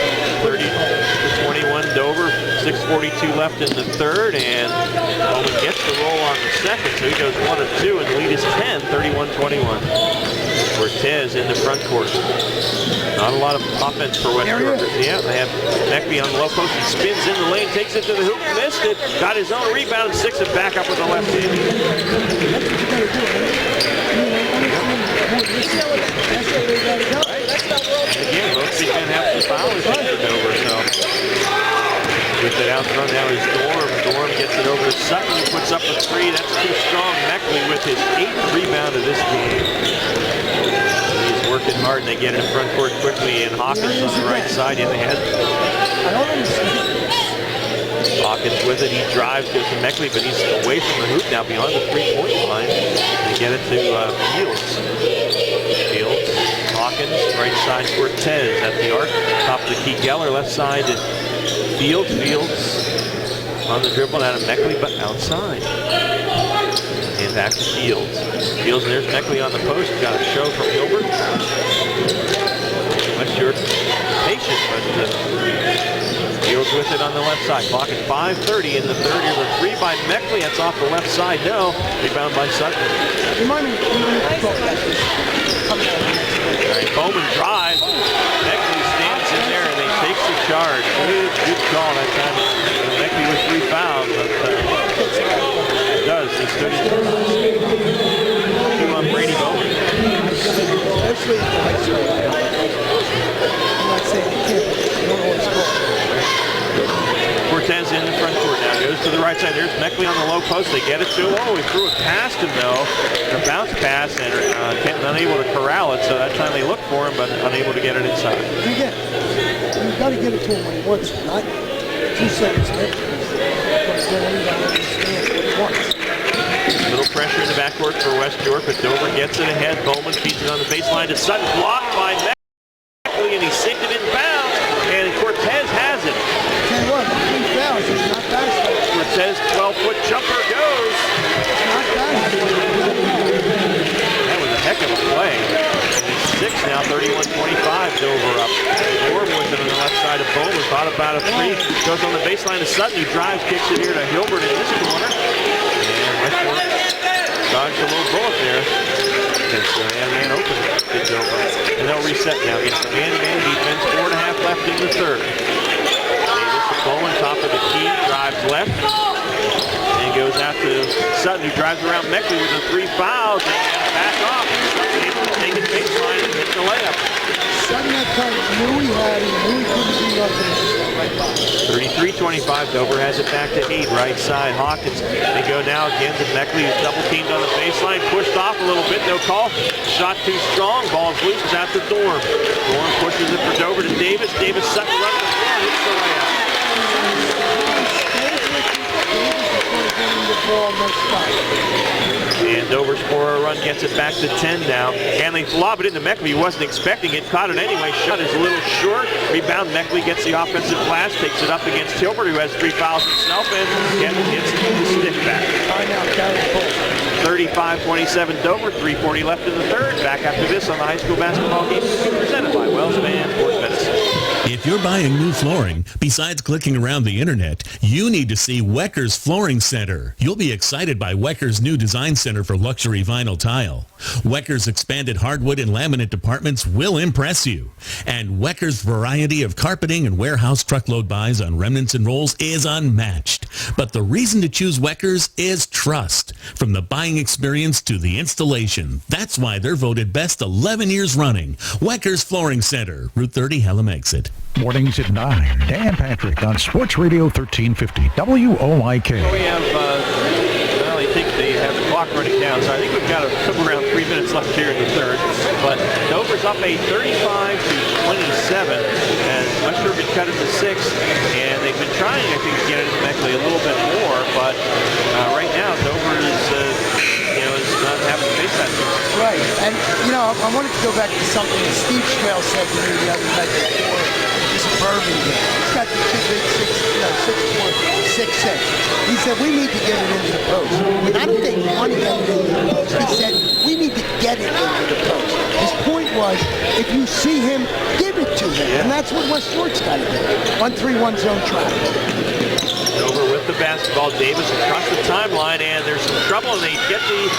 21 Dover. 6:42 left in the third, and Bowman gets the roll on the second, so he goes 1 of 2, and the lead is 10, 31-21. Cortez in the front court. Not a lot of offense for West York. Yeah, they have Meckley on the low post. He spins in the lane, takes it to the hoop, missed it, got his own rebound, 6 and back up with the left hand. Again, both big men have some fouls for Dover, so with it out front now is Dorm. Dorm gets it over to Sutton, who puts up a 3. That's too strong. Meckley with his 8th rebound of this game. He's working hard, and they get it in front court quickly, and Hawkins on the right side in the head. Hawkins with it, he drives, goes to Meckley, but he's away from the hoop now, beyond the 3-point line. They get it to Fields. Fields, Hawkins, right side Cortez at the arc. Top of the key, Geller, left side to Fields. Fields on the dribble out of Meckley, but outside. And back to Fields. Fields, and there's Meckley on the post. Got a show from Hilbert. West York patient, but Fields with it on the left side. Clock at 5:30 in the third. Here's a 3 by Meckley. That's off the left side. No. Rebound by Sutton. All right, Bowman drives. Meckley stands in there, and he takes the charge. Good call that time. Meckley with 3 fouls, but it does. He stood in 2 on Brady Bowman. Cortez in the front court now, goes to the right side. There's Meckley on the low post. They get it to him. Oh, he threw it past him though. A bounce pass, and Kenton unable to corral it, so that time they look for him, but unable to get it inside. Again, you've got to get it to him when he wants it, not 2 seconds later. Little pressure in the backcourt for West York, but Dover gets it ahead. Bowman feeds it on the baseline to Sutton, blocked by Meckley, and he sinked it in bounds, and Cortez has it. Cortez 12-foot jumper goes. That was a heck of a play. And it's 6 now, 31-25, Dover up. Dorm with it on the left side of Bowman, thought about a 3. Goes on the baseline to Sutton, who drives, kicks it here to Hilbert in this corner. And West York dodged a little bullet there. Because they had a man open to Dover. And they'll reset now against the man-to-man defense. 4.5 left in the third. Bowman, top of the key, drives left, and goes out to Sutton, who drives around Meckley with the 3 fouls, and back off. Able to take his baseline and hit the layup. Sutton that time knew he had it, knew he couldn't do nothing. Right 33-25, Dover has it back to 8, right side. Hawkins, they go now again to Meckley, who's double teamed on the baseline, pushed off a little bit, no call. Shot too strong, ball's loose, it's out to Dorm. Dorm pushes it for Dover to Davis. Davis, Sutton running the floor, hits the layup. And Dover's 4-0 run gets it back to 10 now. And they lob it into Meckley. He wasn't expecting it. Caught it anyway. Shot is a little short. Rebound. Meckley gets the offensive glass. Takes it up against Hilbert, who has 3 fouls himself. And again gets the stick back. 35-27 Dover. 3:40 left in the third. Back after this on the high school basketball game presented by Wells Van Sports Medicine. If you're buying new flooring, besides clicking around the internet, you need to see Wecker's Flooring Center. You'll be excited by Wecker's new design center for luxury vinyl tile. Wecker's expanded hardwood and laminate departments will impress you. And Wecker's variety of carpeting and warehouse truckload buys on remnants and rolls is unmatched. But the reason to choose Wecker's is trust. From the buying experience to the installation. That's why they're voted best 11 years running. Wecker's Flooring Center, Route 30, Hallam Exit. Mornings at 9. Dan Patrick on Sports Radio 1350 WOIK. We have, well, I think they have the clock running down, so I think we've got around 3 minutes left here in the third. But Dover's up a 35-27 as West York had cut it to 6, and they've been trying, I think, to get it to Meckley a little bit more, but right now Dover is, is not having to face that. Right, and I wanted to go back to something that Steve Schmale said to me the other night before the Suburban game. He's got the 6'4", 6'6". He said, we need to get it into the post. I don't think we want to get it into the post. He said, we need to get it into the post. His point was, if you see him, give it to him. Yeah. And that's what West York's got to do. 1-3-1 zone trap. Dover with the basketball. Davis across the timeline, and there's some trouble, and they get the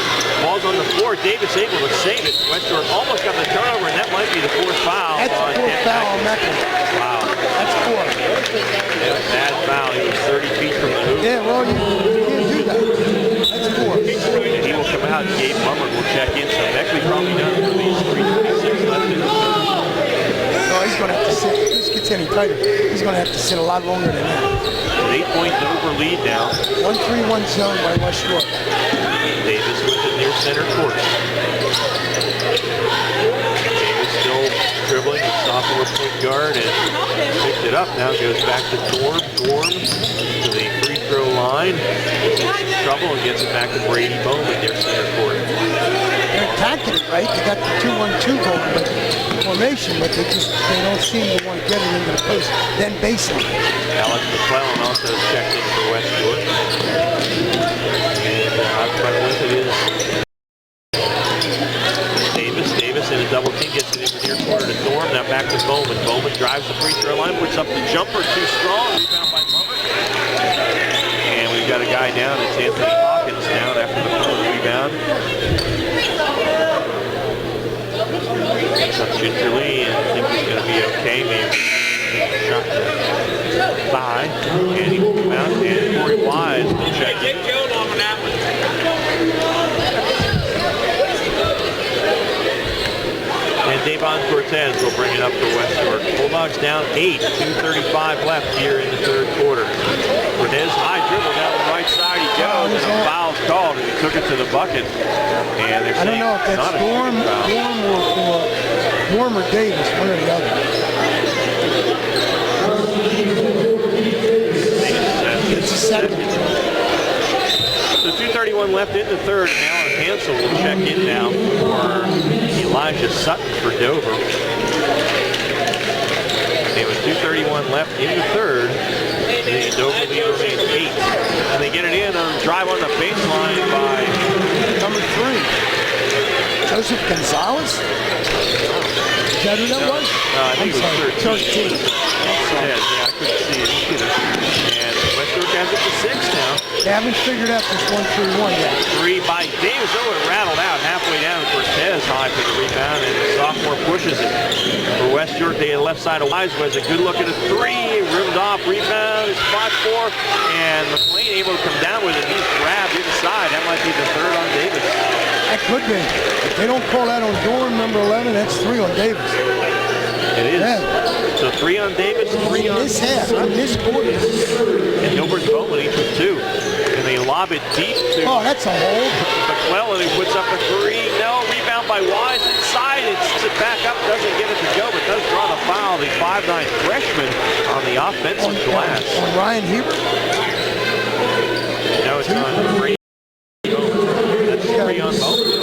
balls on the floor. Davis able to save it. West York almost got the turnover, and that might be the fourth foul. That's the fourth foul on Mecklin. Wow. That's four. Yeah, bad foul. He was 30 feet from the hoop. Yeah, well, you can't do that. That's four. He will come out. Gabe Mummer will check in. So Beckley probably done for these 3:26 left in the third. No, he's going to have to sit. If this gets any tighter, he's going to have to sit a lot longer than that. An 8-point Dover lead now. 1-3-1 zone by West York. Davis with it near center court. Davis still dribbling, a sophomore point guard, and picked it up. Now goes back to Dorm. Dorm to the free throw line. Trouble and gets it back to Brady Bowman near center court. They're attacking it, right? They got the 2-1-2 going, but formation, but they don't seem to want to get it into the post. Then baseline. Alex McClellan also checked in for West York. And out front with it is Davis. Davis in a double team gets it in the near corner to Dorm. Now back to Bowman. Bowman drives the free throw line, puts up the jumper, too strong. Rebound by Mummer. And we've got a guy down. It's Anthony Hawkins down after the first rebound. Picks up gingerly and thinks he's going to be okay. Maybe shot to thigh. And he will come out, and Corey Wise will check in. And Davon Cortez will bring it up for West York. Bulldogs down 8, 2:35 left here in the third quarter. Cortez high dribble down the right side. He goes, and a foul's called, and he took it to the bucket. And they're saying I don't know if that's Dorm or Davis, one or the other. It's a second. So 2:31 left in the third. And Alan Hansel will check in now for Elijah Sutton for Dover. And with 2:31 left in the third, the Dover lead remains 8. And they get it in on drive on the baseline by number 3. Joseph Gonzalez? Is that who that was? I think it was 13. Yeah, I couldn't see it either. And West York has it to 6 now. They haven't figured out this 1-3-1 yet. 3 by Davis. Oh, it rattled out halfway down. Cortez high for the rebound, and the sophomore pushes it. For West York, they left side of Wise was a good look at a 3. Rimmed off, rebound, it's 5-4. And McLean able to come down with it. He's grabbed inside. That might be the third on Davis. That could be. If they don't call that on Dorm, number 11, that's 3 on Davis. It is. Yeah. So 3 on Davis, 3 on this half, on this quarter. And Gilbert Bowman each with 2. And they lob it deep to that's a hole. McClellan, who puts up a 3. No, rebound by Wise inside. It's it back up, doesn't get it to go, but does draw the foul. The 5'9" freshman on the offensive glass. On Ryan Hebert? No, it's on Brady Bowman. That's 3 on Bowman.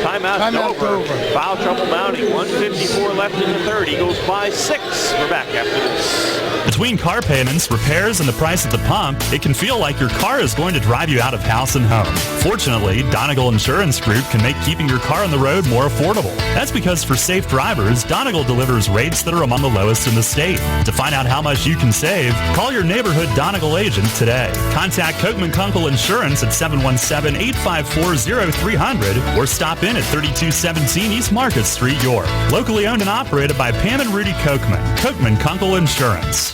Timeout Dover. Foul trouble mounting. 1:54 left in the third. Eagles by 6. We're back after this. Between car payments, repairs, and the price at the pump, it can feel like your car is going to drive you out of house and home. Fortunately, Donegal Insurance Group can make keeping your car on the road more affordable. That's because for safe drivers, Donegal delivers rates that are among the lowest in the state. To find out how much you can save, call your neighborhood Donegal agent today. Contact Kochman Kunkel Insurance at 717-854-0300 or stop in at 3217 East Market Street, York. Locally owned and operated by Pam and Rudy Kochman. Kochman Kunkel Insurance.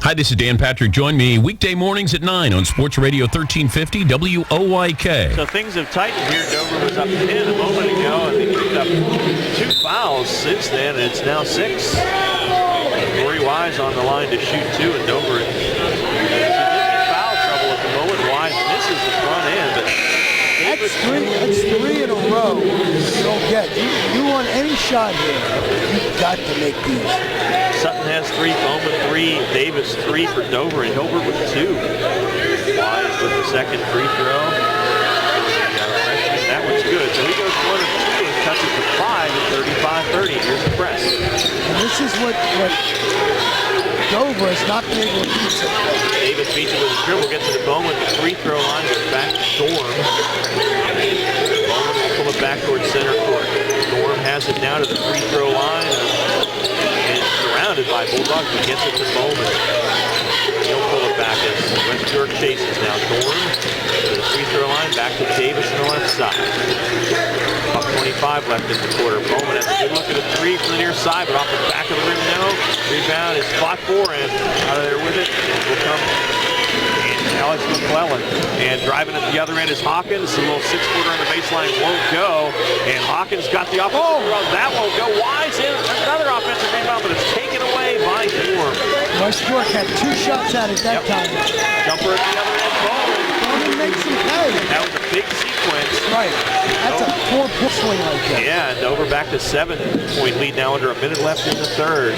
Hi, this is Dan Patrick. Join me weekday mornings at 9 on Sports Radio 1350 WOYK. So things have tightened here. Dover was up 10 a moment ago, and they picked up 2 fouls since then, and it's now 6. Corey Wise on the line to shoot 2, and Dover is in foul trouble at the moment. Wise misses the front end, but That's 3 in a row you don't get. You want any shot here, you've got to make these. Sutton has 3, Bowman 3, Davis 3 for Dover, and Dover with 2. Wise with the second free throw. That one's good. So he goes 1 of 2 and cuts it to 5 at 35-30. Here's the press. And this is what Dover has not been able to do so far. Davis beats it with a dribble, gets it to Bowman. The free throw line goes back to Dorm. Bowman will pull it back towards center court. Dorm has it now to the free throw line. And surrounded by Bulldogs, but gets it to Bowman. He'll pull it back as York chases now. Dorn to the free throw line, back to Davis on the left side. About 25 left in the quarter. Bowman has a good look at a three from the near side, but off the back of the rim now. Rebound is fought for, and out of there with it will come Alex McClellan. And driving at the other end is Hawkins. A little six-footer on the baseline won't go. And Hawkins got the offensive rebound. That won't go. Wise in another offensive rebound, but it's taken away by Dorn. West York had 2 shots at it that time. Jumper at the other end. Bowman makes him pay. That was a big sequence. Right. That's a 4-point swing right there. Yeah, and over back to 7-point lead now under a minute left in the third.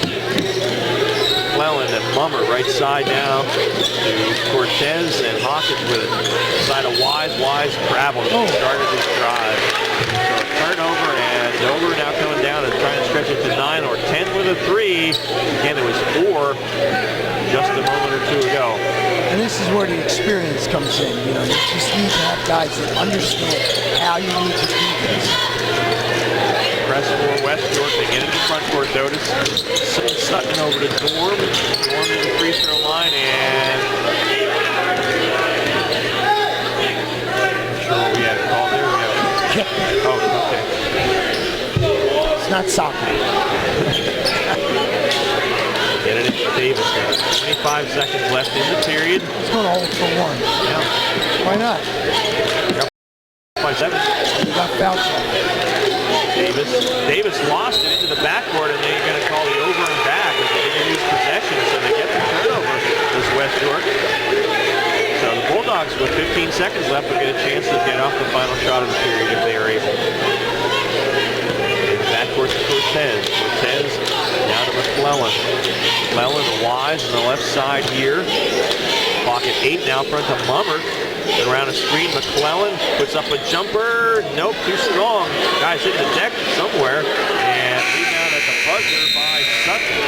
McClellan and Mummer right side now to Cortez, and Hawkins with it. Side of Wise. Wise traveling. Started his drive. So a turnover, and Dover now coming down and trying to stretch it to 9 or 10 with a 3. Again, it was 4 just a moment or two ago. And this is where the experience comes in. You know, you just need to have guys that understand how you need to do this. Press for West York. They get into front court. Otis Sutton over to Dorm. Dorm in the free throw line, and I'm sure what we had called there. Oh, okay. It's not soccer. Get it into Davis now. 25 seconds left in the period. It's going to hold for 1. Yeah. Why not? By 7. You got foul shot. Davis lost it into the backcourt, and they're going to call the over and back as they didn't use possession, so they get the turnover this West York. So the Bulldogs with 15 seconds left will get a chance to get off the final shot of the period if they are able. In the backcourt to Cortez. Cortez down to McClellan. McClellan Wise on the left side here. Clock at 8 now, front to Mummer. And around a screen, McClellan puts up a jumper. Nope, too strong. Guys hitting the deck somewhere. And rebound at the buzzer by Sutton.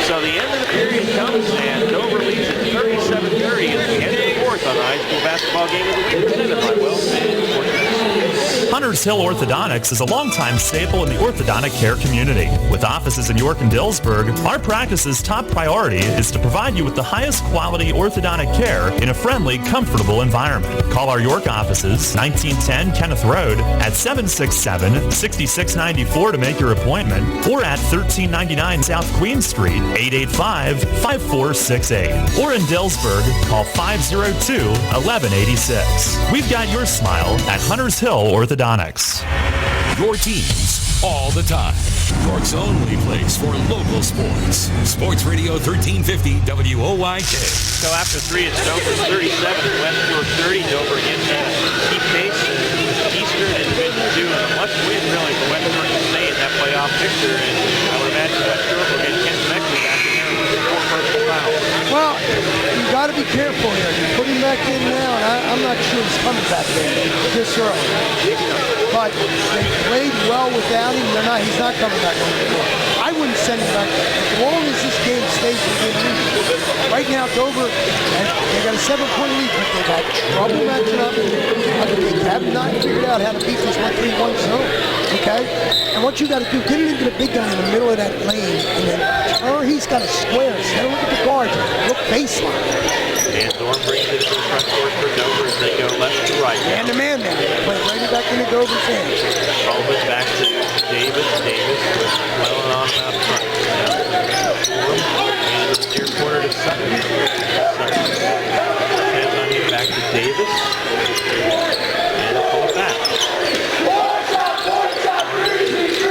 So the end of the period comes, and Dover leads at 37-30 as we head to the fourth on the high school basketball game of the week, presented by Wells Fargo Sports Medicine. Hunters Hill Orthodontics is a longtime staple in the orthodontic care community. With offices in York and Dillsburg, our practice's top priority is to provide you with the highest quality orthodontic care in a friendly, comfortable environment. Call our York offices, 1910 Kenneth Road, at 767-6694 to make your appointment, or at 1399 South Queen Street, 885-5468. Or in Dillsburg, call 502-1186. We've got your smile at Hunters Hill Orthodontics. Your teams all the time. York's only place for local sports. Sports Radio 1350 WOYK. So after 3, it's Dover 37 and West York 30. Dover again trying to keep pace. Eastern and Division 2, and a must win really for West York to stay in that playoff picture. And I would imagine West York will get Ken Beckley back in there with 4 personal fouls. Well, you got to be careful here. You put him back in now, and I'm not sure he's coming back there this early. But they played well without him. He's not coming back anymore. I wouldn't send him back as long as this game stays within reach. Right now, Dover, they got a 7-point lead, but they've had trouble matching up. They have not figured out how to beat this 1-3-1 zone. Okay? And what you got to do, get it into the big guy in the middle of that lane, and then he's got a square. Instead of look at the guards, look baseline. And Dorn brings it to the front court for Dover as they go left to right. Man-to-man now. Play right back into Dover's hands. Bowman back to Davis. Davis with McClellan on out front. And the near corner to Sutton. Sutton hands on him back to Davis. And a pull it back.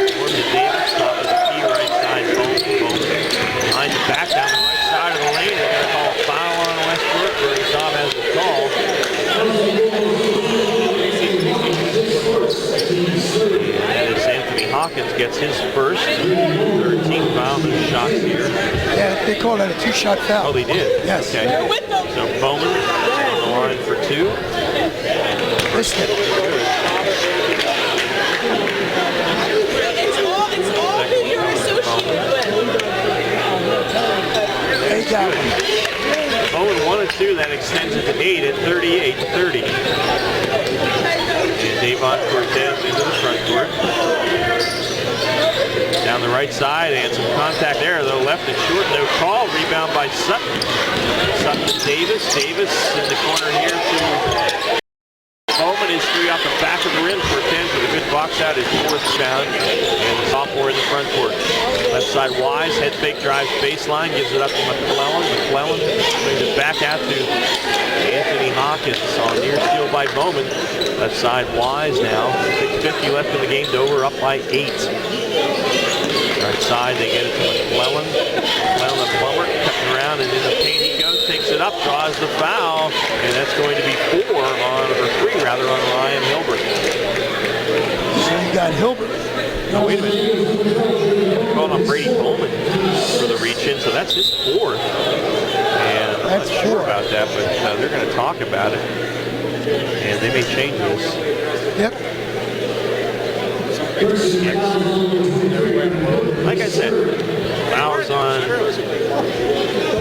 Forward to Davis. Top of the key right side. Bowman. Behind the back down the right side of the lane. They're going to call a foul on West York. Bernie Saab has the call. Hawkins gets his first 13th foul in the shots here. Yeah, they call that a 2-shot foul. Oh, they did? Yes. Okay. So Bowman on the line for 2. Listen. They got one. Bowman 1 and 2, that extends it to 8 at 38-30. And Davon Cortez into the front court. Down the right side, and some contact there, though left and short, no call. Rebound by Sutton. Sutton to Davis. Davis in the corner here to Bowman. Is three off the back of the rim for 10 with a good box out. His fourth down. And the sophomore in the front court. Left side Wise. Head fake drives baseline. Gives it up to McClellan. McClellan brings it back out to Anthony Hawkins on near steal by Bowman. Left side Wise now. 6:50 left in the game. Dover up by 8. Right side, they get it to McClellan. McClellan and Plummer cutting around, and in the paint he goes, takes it up, draws the foul, and that's going to be 3 on Ryan Hilbert. So you got Hilbert. No, wait a minute. Called on Brady Coleman for the reach-in, so that's his 4th. And I'm not sure about that, but they're going to talk about it, and they may change this. Yep. Like I said, fouls on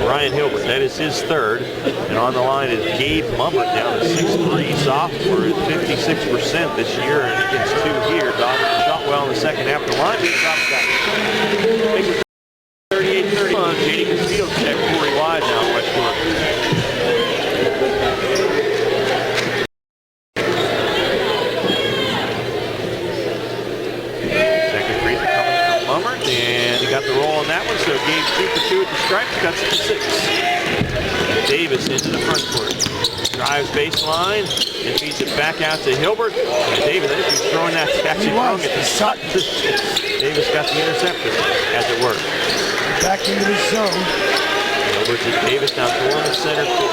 Ryan Hilbert. That is his 3rd. And on the line is Gabe Mummert, down to 6'3", sophomore, at 56% this year, and he gets 2 here. Donovan shot well in the second half. The line being dropped back. 38-31. J.D. Castillo check 40 wide now, West York. And he got the roll on that one, so Gabe 2 for 2 at the stripe, cuts it to 6. Davis into the front court. Drives baseline and feeds it back out to Hilbert. And Davis, I think he's throwing that actually wrong at the shot. Davis got the interceptor as it worked. Back into the zone. Hilbert to Davis, now Dorn in center court.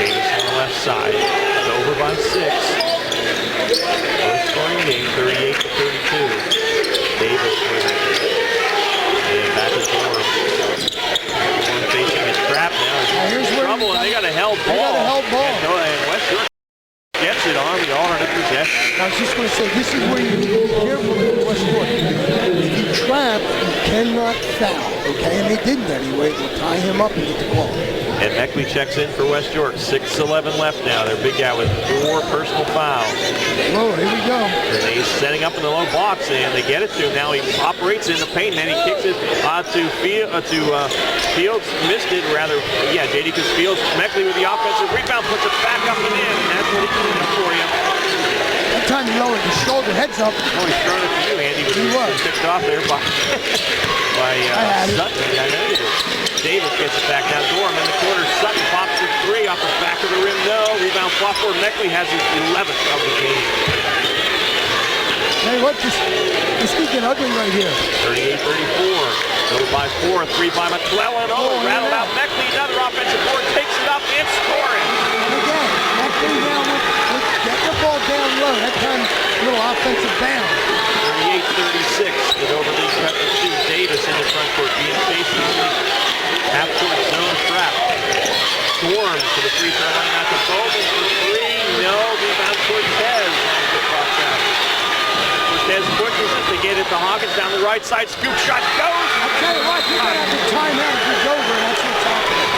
Davis on the left side. It's over by 6. First scoring game, 38-32. Davis with it. And back to Dorn. Dorn facing his trap now. Here's trouble, and they got a held ball. And West York gets it on the alternate possession. I was just going to say, this is where you need to be careful with West York. If you trap, you cannot foul, okay? And they didn't anyway. They'll tie him up and get the ball. And Meckley checks in for West York. 6:11 left now. They're big guy with 4 personal fouls. Oh, here we go. And he's setting up in the low box, and they get it to him. Now he operates in the paint, and then he kicks it to Fields. Missed it, rather. Yeah, J.D. Fields. Meckley with the offensive rebound, puts it back up and in. And that's what he can do for you. That time he lowered his shoulder, heads up. Oh, he's throwing it to you, Andy. He was picked off there by Sutton. I know you did. Davis gets it back down. Dorm in the corner. Sutton pops it 3 off the back of the rim. No. Rebound flop for Meckley has his 11th of the game. Hey, what? This is getting ugly right here. 38-34. Go by 4. 3 by McClellan. Rattled out. Meckley, another offensive board. Takes it up and scoring. And again, Meckley now with getting the ball down low. That time, little offensive bound. 38-36. It overleads cut to 2. Davis in the front court being faced half-court zone trap. Storm to the free throw line out to Bowman for 3. No, rebound Cortez. Cortez pushes it to get it to Hawkins down the right side. Scoop shot goes. I'll tell you what, you got to have the timeout if it's over, and that's what's happening.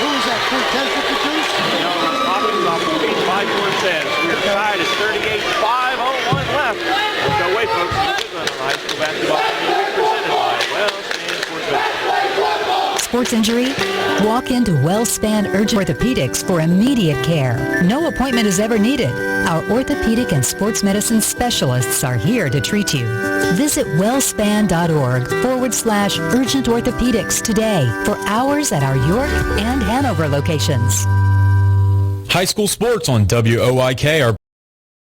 Who was that, Cortez with the juice? No, it's Hawkins off the beat by Cortez. We're tied. It's 38-5-01 left. Let's go away, folks. Good run on high school basketball. Presented by WellSpan Sports Medicine. Sports injury? Walk into WellSpan Urgent Orthopedics for immediate care. No appointment is ever needed. Our orthopedic and sports medicine specialists are here to treat you. Visit wellspan.org/urgent orthopedics today for hours at our York and Hanover locations. High school sports on WOIK are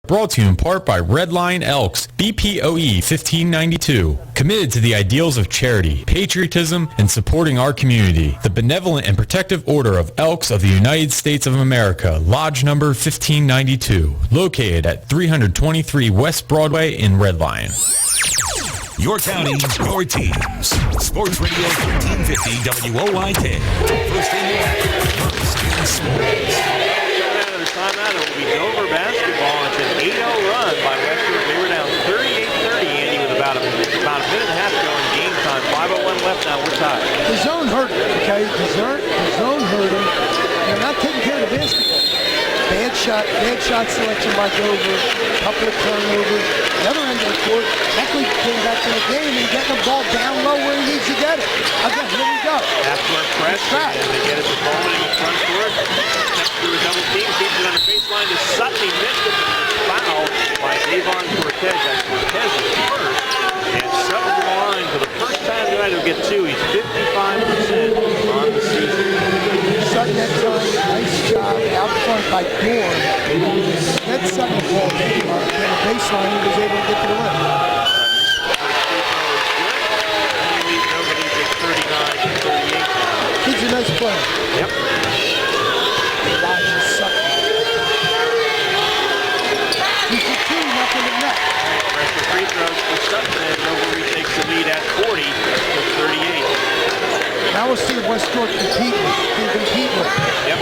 brought to you in part by Redline Elks, BPOE 1592. Committed to the ideals of charity, patriotism, and supporting our community. The Benevolent and Protective Order of Elks of the United States of America, Lodge number 1592, located at 323 West Broadway in Redline. Your county, your teams. Sports Radio 1350 WOIK. First in sports. Timeout. It will be Dover basketball. It's an 8-0 run by West York. They were down 38-30, Andy, with about a minute and a half to go in game time. 5:01 left now. We're tied. The zone hurt him, okay? The zone hurt him. They're not taking care of the basketball. Bad shot selection by Dover. A couple of turnovers. The other end of the court, Meckley came back to the game and getting the ball down low where he needs to get it. Again, here we go. Half-court press, and they get it to Bowman in the front court. get 2. He's 55% on the season. Sutton that time, nice job out front by Dorn. That second ball, the baseline, he was able to get to the rim. Kid's a nice player. Yep. Elijah Sutton. He's a 2, nothing in net. Pressure free throws for Sutton, and Dover retakes the lead at 40 to 38. Now we'll see if West York can compete with. Yep.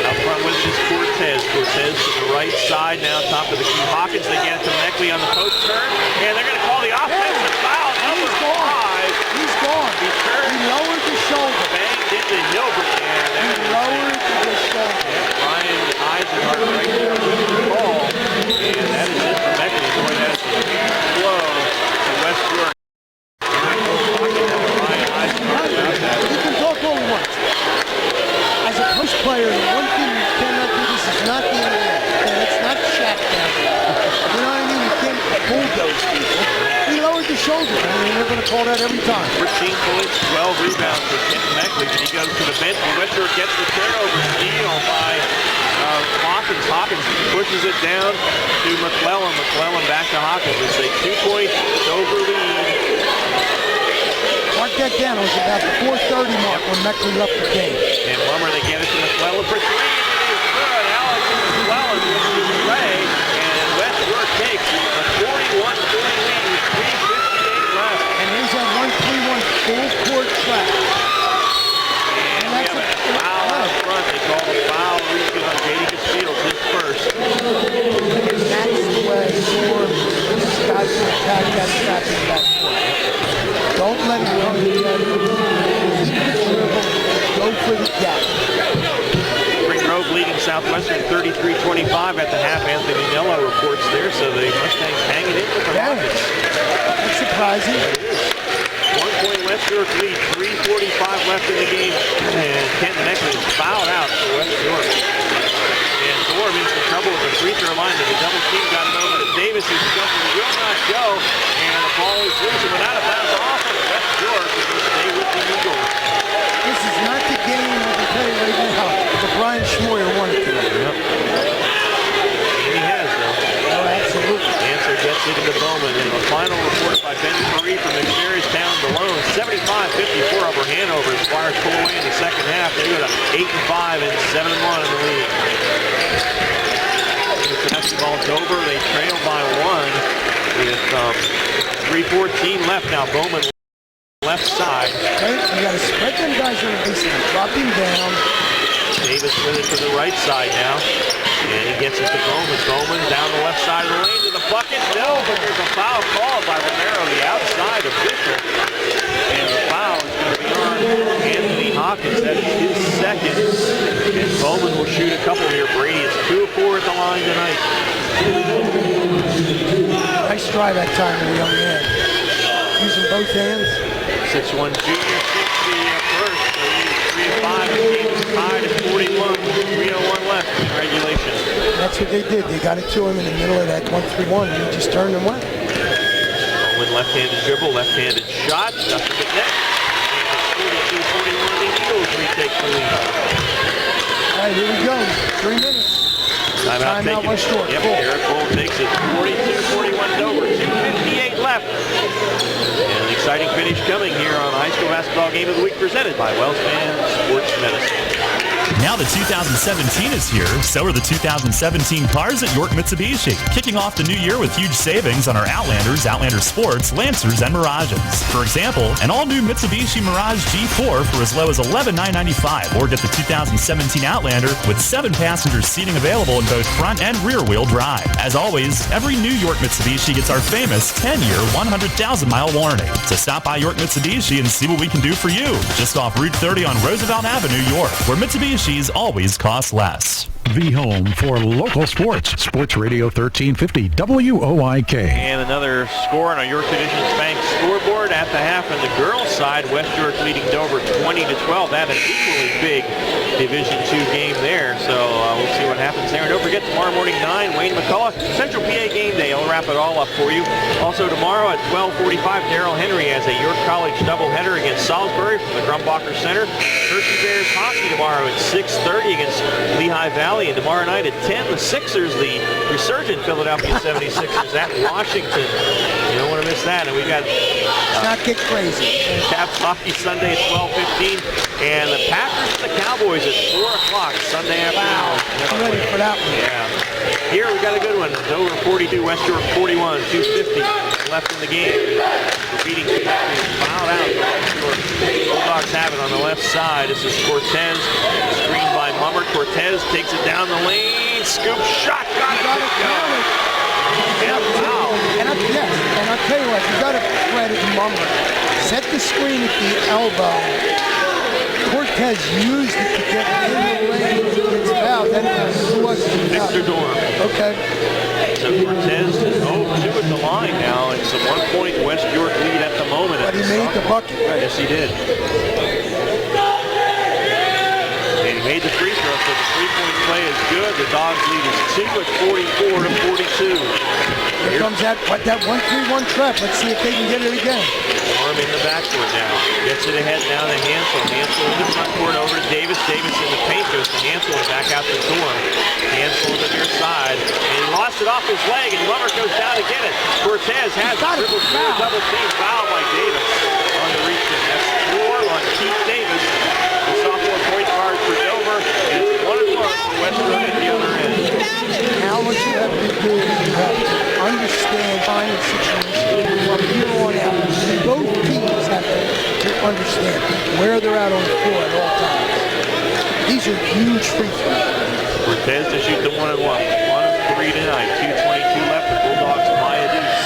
Out front with is Cortez. Cortez to the right side now, top of the key. Hawkins, they get it to Meckley on the post turn, and they're going to call the offensive foul. Number 5. He's gone. He turned. He lowered the shoulder. Banged into Hilbert. He lowered the shoulder. Yep, Ryan Eisenhart right there with the ball. And that is it for Meckley. Boy, that's a huge blow to West York. You can talk all he wants. As a post player, the one thing you cannot do, this is not the NBA. Okay, it's not Shaq down there. You know what I mean? You can't bulldoze people. He lowered the shoulder, man, and they're going to call that every time. 13 points, 12 rebounds for Kenton Meckley, but he goes to the bench, and West York gets the turnover steal by Hawkins. Hawkins pushes it down to McClellan. McClellan back to Hawkins. It's a 2-point Dover lead. Mark that down. It was about the 4:30 mark when Meckley left the game. And Lummer, they get it to McClellan for 3. It is good. Alex McClellan misses the play, and West York takes a 41-40 lead with 3:58 left. And here's that 1-3-1 full court trap. And we have a foul out front. They call a foul. Reaching on J.D. Castillo, his first. That's the way these guys will attack that trap in that court. Don't let it come together. Keep the dribble. Go for the gap. Spring Grove leading Southwestern 33-25 at the half. Anthony Nello reports there, so the Mustangs hanging in with the Rockets. That's surprising. It is. 1-point West York lead, 3:45 left in the game, and Kenton Meckley is fouled out for West York. And Dorm in some trouble with the free throw line. The double team got it over to Davis, who's just will not go, and the ball is loose and went out of bounds off of West York. Is going to stay with the Eagles. This is not the game that we play right now that Brian Schmoyer wanted to. Yep. And he has, though. Oh, absolutely. Answer gets it into Bowman, and the final report by Ben Marie from McNarystown Malone, 75-54 over Hanover. Squires pull away in the second half. They go to 8-5 and 7-1 in the league. Basketball Dover, they trail by 1 with 3:14 left now. Bowman left side. Okay, you got to spread them guys on the baseline. Drop him down. Davis with it to the right side now. And he gets it to Bowman. Bowman down the left side of the lane to the bucket. No, but there's a foul called by Romero, the outside official. And the foul is going to be on Anthony Hawkins. That is his second. And Bowman will shoot a couple here. Brady is 2 of 4 at the line tonight. Nice try that time with the young man. Using both hands. 6'1" junior, 60 at first. So he's 3 of 5. The game is tied at 41. 3:01 left in regulation. That's what they did. They got it to him in the middle of that 1-3-1, and he just turned and went. Bowman left-handed dribble, left-handed shot. Nothing but net. And it's 42-41. The Eagles retake the lead. All right, here we go. 3 minutes. Timeout West York. Yep, Eric Bull takes it. 42-41 Dover. 2:58 left. And an exciting finish coming here on High School Basketball Game of the Week presented by WellSpan Sports Medicine. Now the 2017 is here, so are the 2017 cars at York Mitsubishi. Kicking off the new year with huge savings on our Outlanders, Outlander Sports, Lancers, and Mirages. For example, an all-new Mitsubishi Mirage G4 for as low as $11,995, or get the 2017 Outlander with 7 passengers seating available in both front and rear-wheel drive. As always, every new York Mitsubishi gets our famous 10-year, 100,000-mile warranty. So stop by York Mitsubishi and see what we can do for you. Just off Route 30 on Roosevelt Avenue, York, where Mitsubishi's always cost less. The home for local sports. Sports Radio 1350 WOIK. And another score on our York Division Bank scoreboard at the half on the girls' side. West York leading Dover 20-12. That an equally big Division II game there. So we'll see what happens there. And don't forget, tomorrow morning 9, Wayne McCullough, Central PA game day. I'll wrap it all up for you. Also tomorrow at 12:45, Darrell Henry has a York College doubleheader against Salisbury from the Grumbacher Center. Hershey Bears hockey tomorrow at 6:30 against Lehigh Valley. And tomorrow night at 10, the Sixers, the resurgent Philadelphia 76ers at Washington. You don't want to miss that. And we got not get crazy. Caps hockey Sunday at 12:15. And the Packers and the Cowboys at 4 o'clock Sunday afternoon. Wow, I'm ready for that one. Yeah. Here we got a good one. Dover 42, West York 41, 2:50 left in the game. Defeating fouled out. Bulldogs have it on the left side. This is Cortez, screened by Mummer. Cortez takes it down the lane. Scoop shot. Got it. And a foul. And I'll tell you what, you got to credit Mummer. Set the screen at the elbow. Cortez used it to get in the lane. Gets fouled. Then who was it? Victor Dorm. Okay. So Cortez is 0-2 at the line now. It's a 1-point West York lead at the moment. But he made the bucket. Yes, he did. And he made the free throw, so the three-point play is good. The Dogs lead is 2 at 44-42. Here comes that 1-3-1 trap. Let's see if they can get it again. Dorm in the backcourt now. Gets it ahead now to Hansel. Hansel in the front court over to Davis. Davis in the paint goes to Hansel and back out to Dorm. Hansel on the near side. And he lost it off his leg, and Lummer goes down to get it. Cortez has it. Dribble through a double team foul by Davis on the reach in. That's 4 on Keith Davis. The sophomore point guard for Dover. And it's 1-1 for West York at the other end. Now what you have to do is you have to understand final situation from here on out. Both teams have to understand where they're at on the floor at all times. These are huge free throws. Cortez to shoot the 1-1. 1 of 3 tonight. 2:22 left. The Bulldogs Maya Deuce.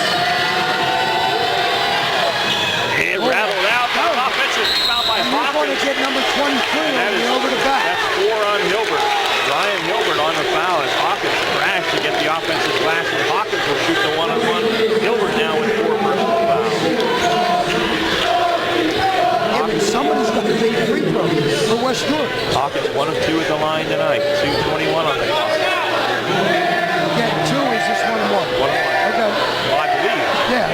And rattled out. Offensive rebound by Hawkins. You're going to get number 23 over the back. That's 4 on Hilbert. Ryan Hilbert on the foul as Hawkins crashed to get the offensive glass, and Hawkins will shoot the 1-on-1. Hilbert now with 4 personal fouls. Somebody's got to take a free throw for West York. Hawkins 1 of 2 at the line tonight. 2:21 on the clock. Yeah, 2 is just 1-1. 1-1. Okay. Well, I believe. Yeah.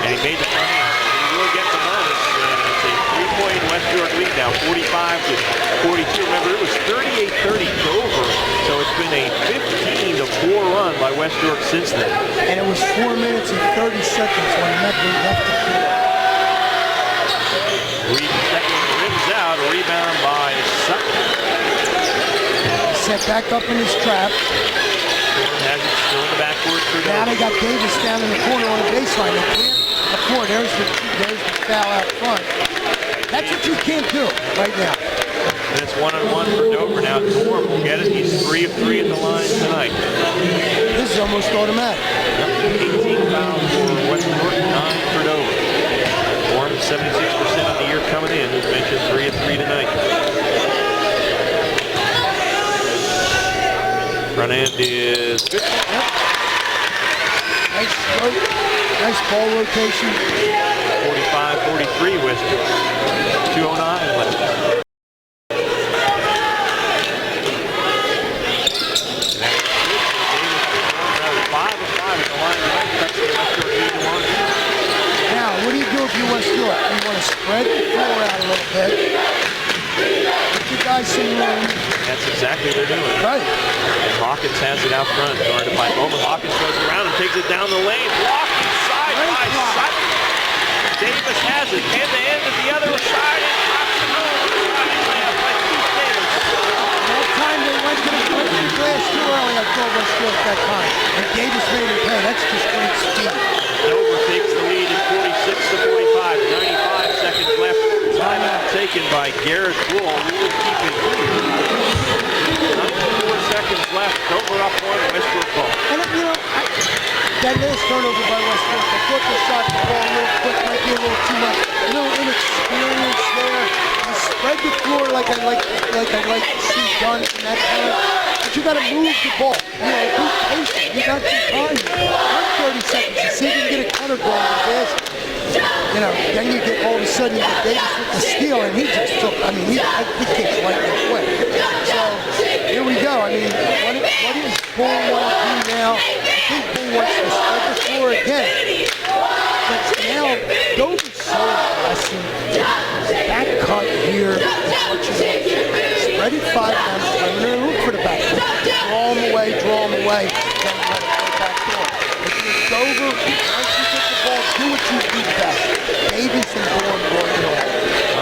And he made the front end. He will get the bonus. And it's a 3-point West York lead now, 45-42. Remember, it was 38-30 Dover. So it's been a 15-4 run by West York since then. And it was 4 minutes and 30 seconds when Medley left the floor. Second rims out, a rebound by Sutton. Set back up in his trap. Has it still in the backcourt for Dover. Now they got Davis down in the corner on the baseline. They can't afford. There's the foul out front. That's what you can't do right now. And it's 1-on-1 for Dover now. Dorm will get it. He's 3 of 3 at the line tonight. This is almost automatic. 18 fouls for West York, 9 for Dover. Dorm 76% on the year coming in. As mentioned, 3 of 3 tonight. Front end is good. Yep. Nice stroke. Nice ball rotation. 45-43 West York. 2:09 left. Now, what do you do if you're West York? You want to spread the floor out a little bit. Get your guys some room. That's exactly what they're doing. Right. And Hawkins has it out front. Guarded by Bowman. Hawkins goes around and takes it down the lane. Blocked inside by Sutton. Davis has it. Hand to end at the other side. And drops it home. Layup by Keith Davis. That time they went to the glass too early. I told West York that time. And Davis made it pay. That's just great speed. Dover takes the lead at 46-45. 95 seconds left. Timeout taken by Garrett Bull. We will keep it here. 94 seconds left. Dover up one. West York ball. And you know, that last turnover by West York, I thought they shot the ball real quick, might be a little too much. A little inexperience there. You spread the floor like I like to see done from that point. but you got to move the ball. You know, be patient. You got some time. Run 30 seconds to see if you can get a counter goal in the basket. You know, then you get all of a sudden you get Davis with the steal, and he just took. I mean, he kicks lightning quick. So here we go. I mean, what is Bull want to do now? I think Bull wants to spread the floor again. But now Dover's so aggressive. Back cut here is what you want. Spread it 5 down the perimeter and look for the back door. Draw them away, then let it go back door. If you're Dover, once you get the ball, do what you do best. Davis and Bull going it all.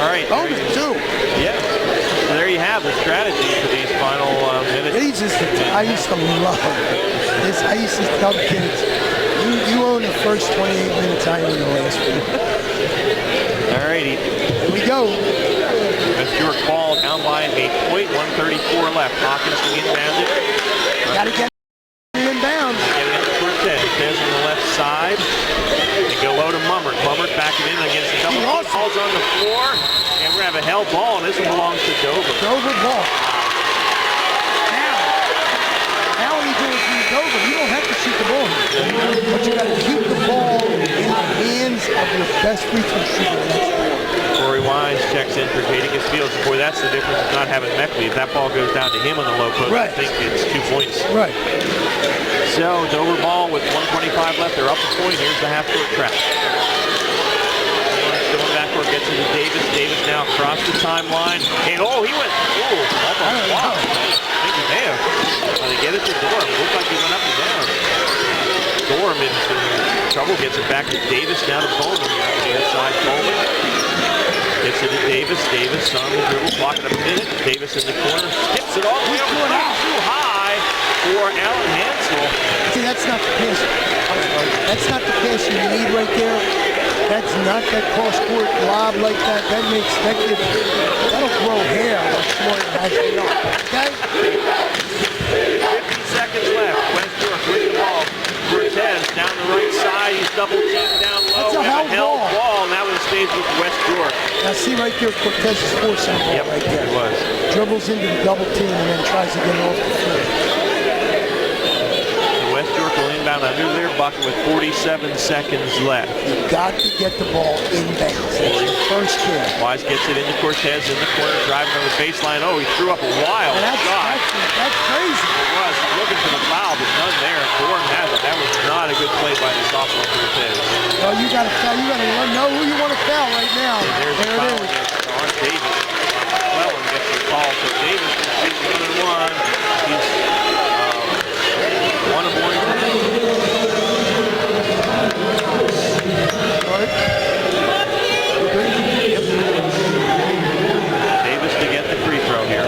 All right. Dover, too. Yeah. So there you have the strategy for these final minutes. I used to love this. I used to tell the kids, you own the first 28 minutes, I own the last one. All righty. Here we go. West York ball down by a point, 1:34 left. Hawkins to inbound it. Got to get it inbound. Get it into Cortez. Cortez on the left side. They go low to Mummert. Mummert backing in against the double. Ball's on the floor. And we're going to have a held ball, and this one belongs to Dover. Dover ball. Now what you do is Dover. You don't have to shoot the ball here. But you got to keep the ball in the hands of your best free throw shooter. Corey Wise checks in for Jadakiss Fields. Boy, that's the difference of not having Meckley. If that ball goes down to him on the low post, right. I think it's 2 points. Right. So, Dover ball with 1:25 left. They're up a point. Here's the half-court trap. Going backcourt, gets into Davis. Davis now across the timeline. And, he went, almost blocked. I think he may have. They get it to Dorm. It looked like he went up and down. Dorm in some trouble. Gets it back to Davis. Down to Coleman. Inside Coleman. Gets it to Davis. Davis on the dribble. Blocking a minute. Davis in the corner. Skips it all the way over. Too high for Allen Hansel. See, that's not the pass. That's not the pass you need right there. That's not that cross-court lob like that. That'll grow hair like Schmoyer has it on. Okay? 50 seconds left. West York with the ball. Cortez down the right side. He's double teamed down low. That's a held ball. Now it stays with West York. Now see right there, Cortez's force on ball right there. It was. Dribbles into the double team and then tries to get it off the floor. West York will inbound under their bucket with 47 seconds left. You got to get the ball inbounds. That's your first kid. Wise gets it into Cortez in the corner, driving on the baseline. He threw up a wild shot. That's crazy. It was. Looking for the foul, but none there. Dorn has it. That was not a good play by the sophomore Cortez. Well, you got to foul. You got to know who you want to foul right now. There's a foul on Davis. Clellan gets the call. So Davis is 1-1. He's 1 of 1 tonight. Davis to get the free throw here.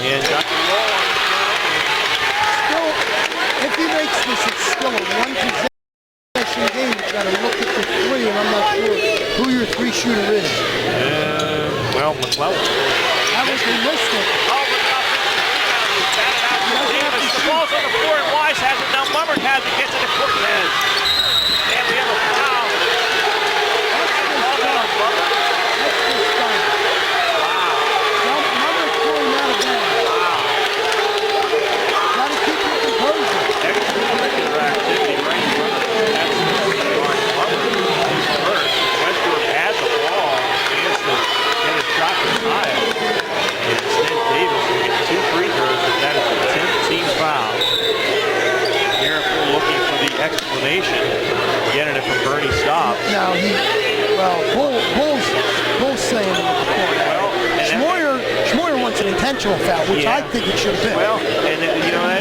And got the roll on the still, if he makes this, it's still a one-possession game. You got to look at the three, and I'm not sure who your three shooter is. McClellan. That was the mistake. Davis, the ball's on the floor, and Wise has it. Now Mummert has it, gets it to Cortez. And we have a foul. Mummert's going out of bounds. Got to keep your composure. Extra activity right in front of us. That's Mummert. He's first. West York has the ball. Chance to get a shot to tie it. Instead, Davis will get 2 free throws, but that is the 10th team foul. Garrett looking for the explanation, getting it from Bernie Stopp. Now Bull's saying it at the corner. Schmoyer wants an intentional foul, which I think it should have been. Well, and that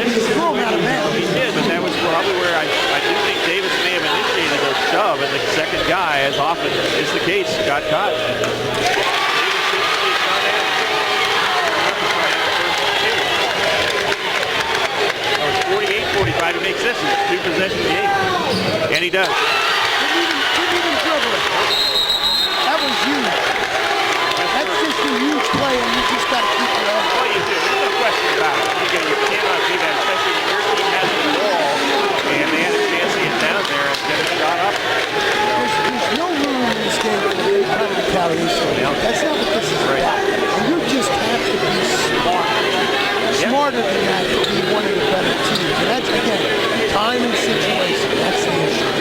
is he threw him out of bounds. He did, but that was probably where I do think Davis may have initiated a shove, and the second guy, as often is the case, got caught. He makes this a 2-possession game. And he does. Didn't even dribble it. That was huge. That's just a huge play, and you just got to keep it on. Well, you do. There's no question about it. You cannot do that, especially when your team has the ball, and they had a chance to get down there and get a shot up. There's no room in this game for any kind of retaliation. That's not what this is about. And you just have to be harder than that to be one of the better teams. And that's, again, time and situation. That's the issue.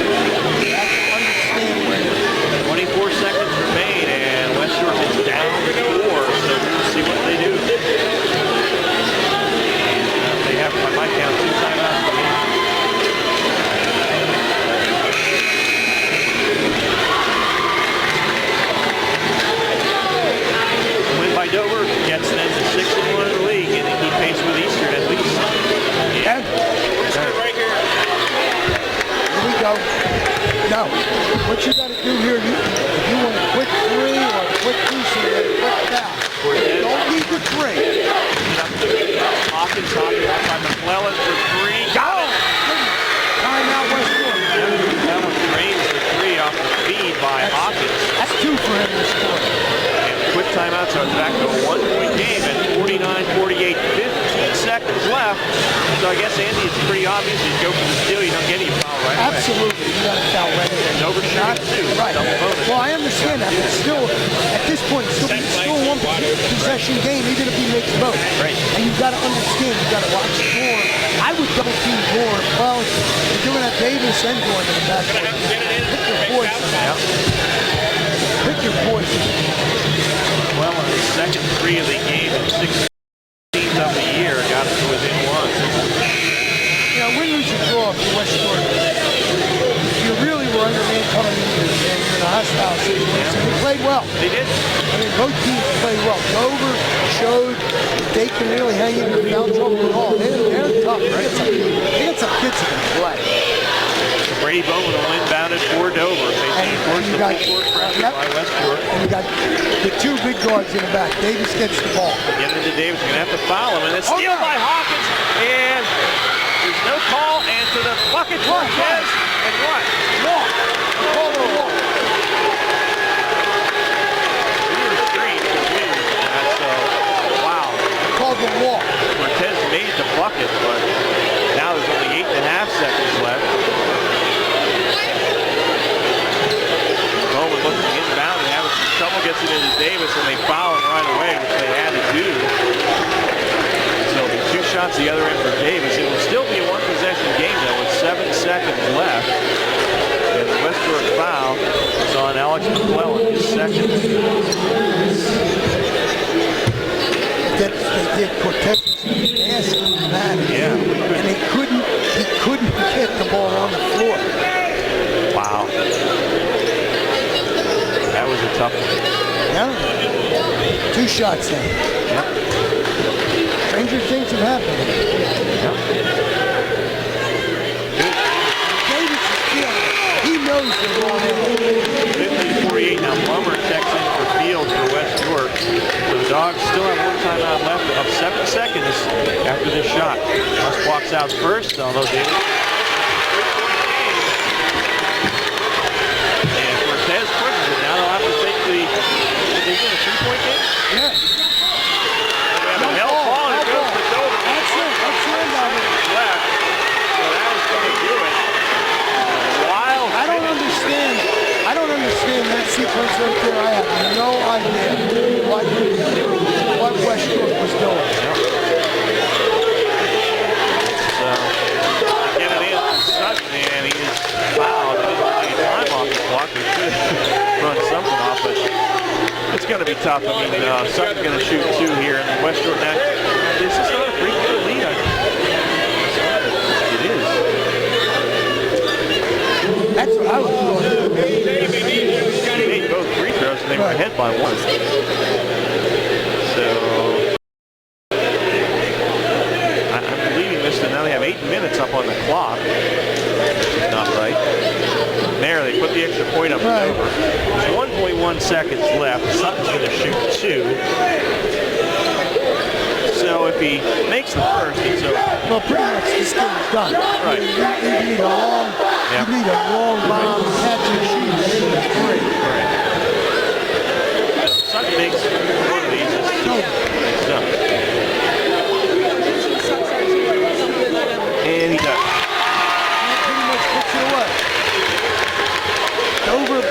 You have to understand where you're 24 seconds remain, and West York is down 4, so we'll see what they do. They have, by my count, 2 timeouts remaining. By Dover gets them to 6-1 in the league, and they keep pace with Eastern at least. Yeah. Right here. Here we go. Now, what you got to do here, if you want a quick 3 or a quick 2, so you get a quick foul. You don't need the 3. Hawkins by McClellan for 3. Got it! Timeout West York. That one drains the 3 off the feed by Hawkins. That's 2 for him to score. Quick timeout, so it's back to a 1-point game at 49-48, 15 seconds left. So I guess, Andy, it's pretty obvious. You go for the steal, you don't get any foul right away. Absolutely. You got a foul right away. And overshot, too. Right. Double bonus. Well, I understand that, but still, at this point, it's still one possession game, even if he makes both. Right. And you've got to understand, you've got to watch Gorn. I would double team Gorn. Well, you're doing that Davis and Gorn in the back. Pick your poison. Pick your poison. Well, on his second 3 of the game and 16th of the year, got it to within 1. You know, win, lose, or draw for West York. You really were undermanned coming into the game in a hostile situation. They played well. They did. I mean, both teams played well. Dover showed that they can really hang in there without trouble at all. They're tough. They got some kids that can play. Brady Bowman will inbound it for Dover. Facing, of course, the full court pressure by West York. And you got the 2 big guards in the back. Davis gets the ball. Getting into Davis, going to have to foul him. And it's steal by Hawkins. And there's no call. And to the bucket, Cortez. And what? Walk. Call the walk. Wow. Called the walk. Cortez made the bucket, but now there's only 8.5 seconds left. Bowman looking inbound and having some trouble, gets it into Davis, and they foul him right away, which they had to do. So 2 shots the other end for Davis. It will still be a 1-possession game, though, with 7 seconds left. And the West York foul is on Alex McClellan, his second. They did. Cortez was man. Yeah. And he couldn't get the ball on the floor. Wow. That was a tough one. Yeah. 2 shots then. Yep. Stranger things have happened. Yep. Davis is feeling it. He knows they're going in. 50-48. Now Plummer checks in for Fields for West York. So the Dogs still have 1 timeout left of 7 seconds after this shot. Musk walks out first, although Davis. And Cortez pushes it. Now they'll have to take the. Is it a 3-point game? Yeah. We have a hell ball and it goes to Dover. That's it. That's the end of it. Left. So that is going to do it. Wild. I don't understand that sequence right there. I have no idea what West York was doing. Get it in from Sutton, and he is fouled. He didn't take time off the clock. He should run something off, but it's going to be tough. I mean, Sutton's going to shoot 2 here, and West York now. This is not a 3-point lead. It is. That's what I was doing. They made both free throws, and they were ahead by 1. So I'm believing this, and now they have 8 minutes up on the clock. Which is not right. There, they put the extra point up and over. There's 1.1 seconds left. Sutton's going to shoot 2. So if he makes the first, it's over. Well, pretty much this game is done. Right. You need a long bomb, catch and shoot. Right. So Sutton makes one of these. It's done. And he does. That pretty much puts it away. Dover,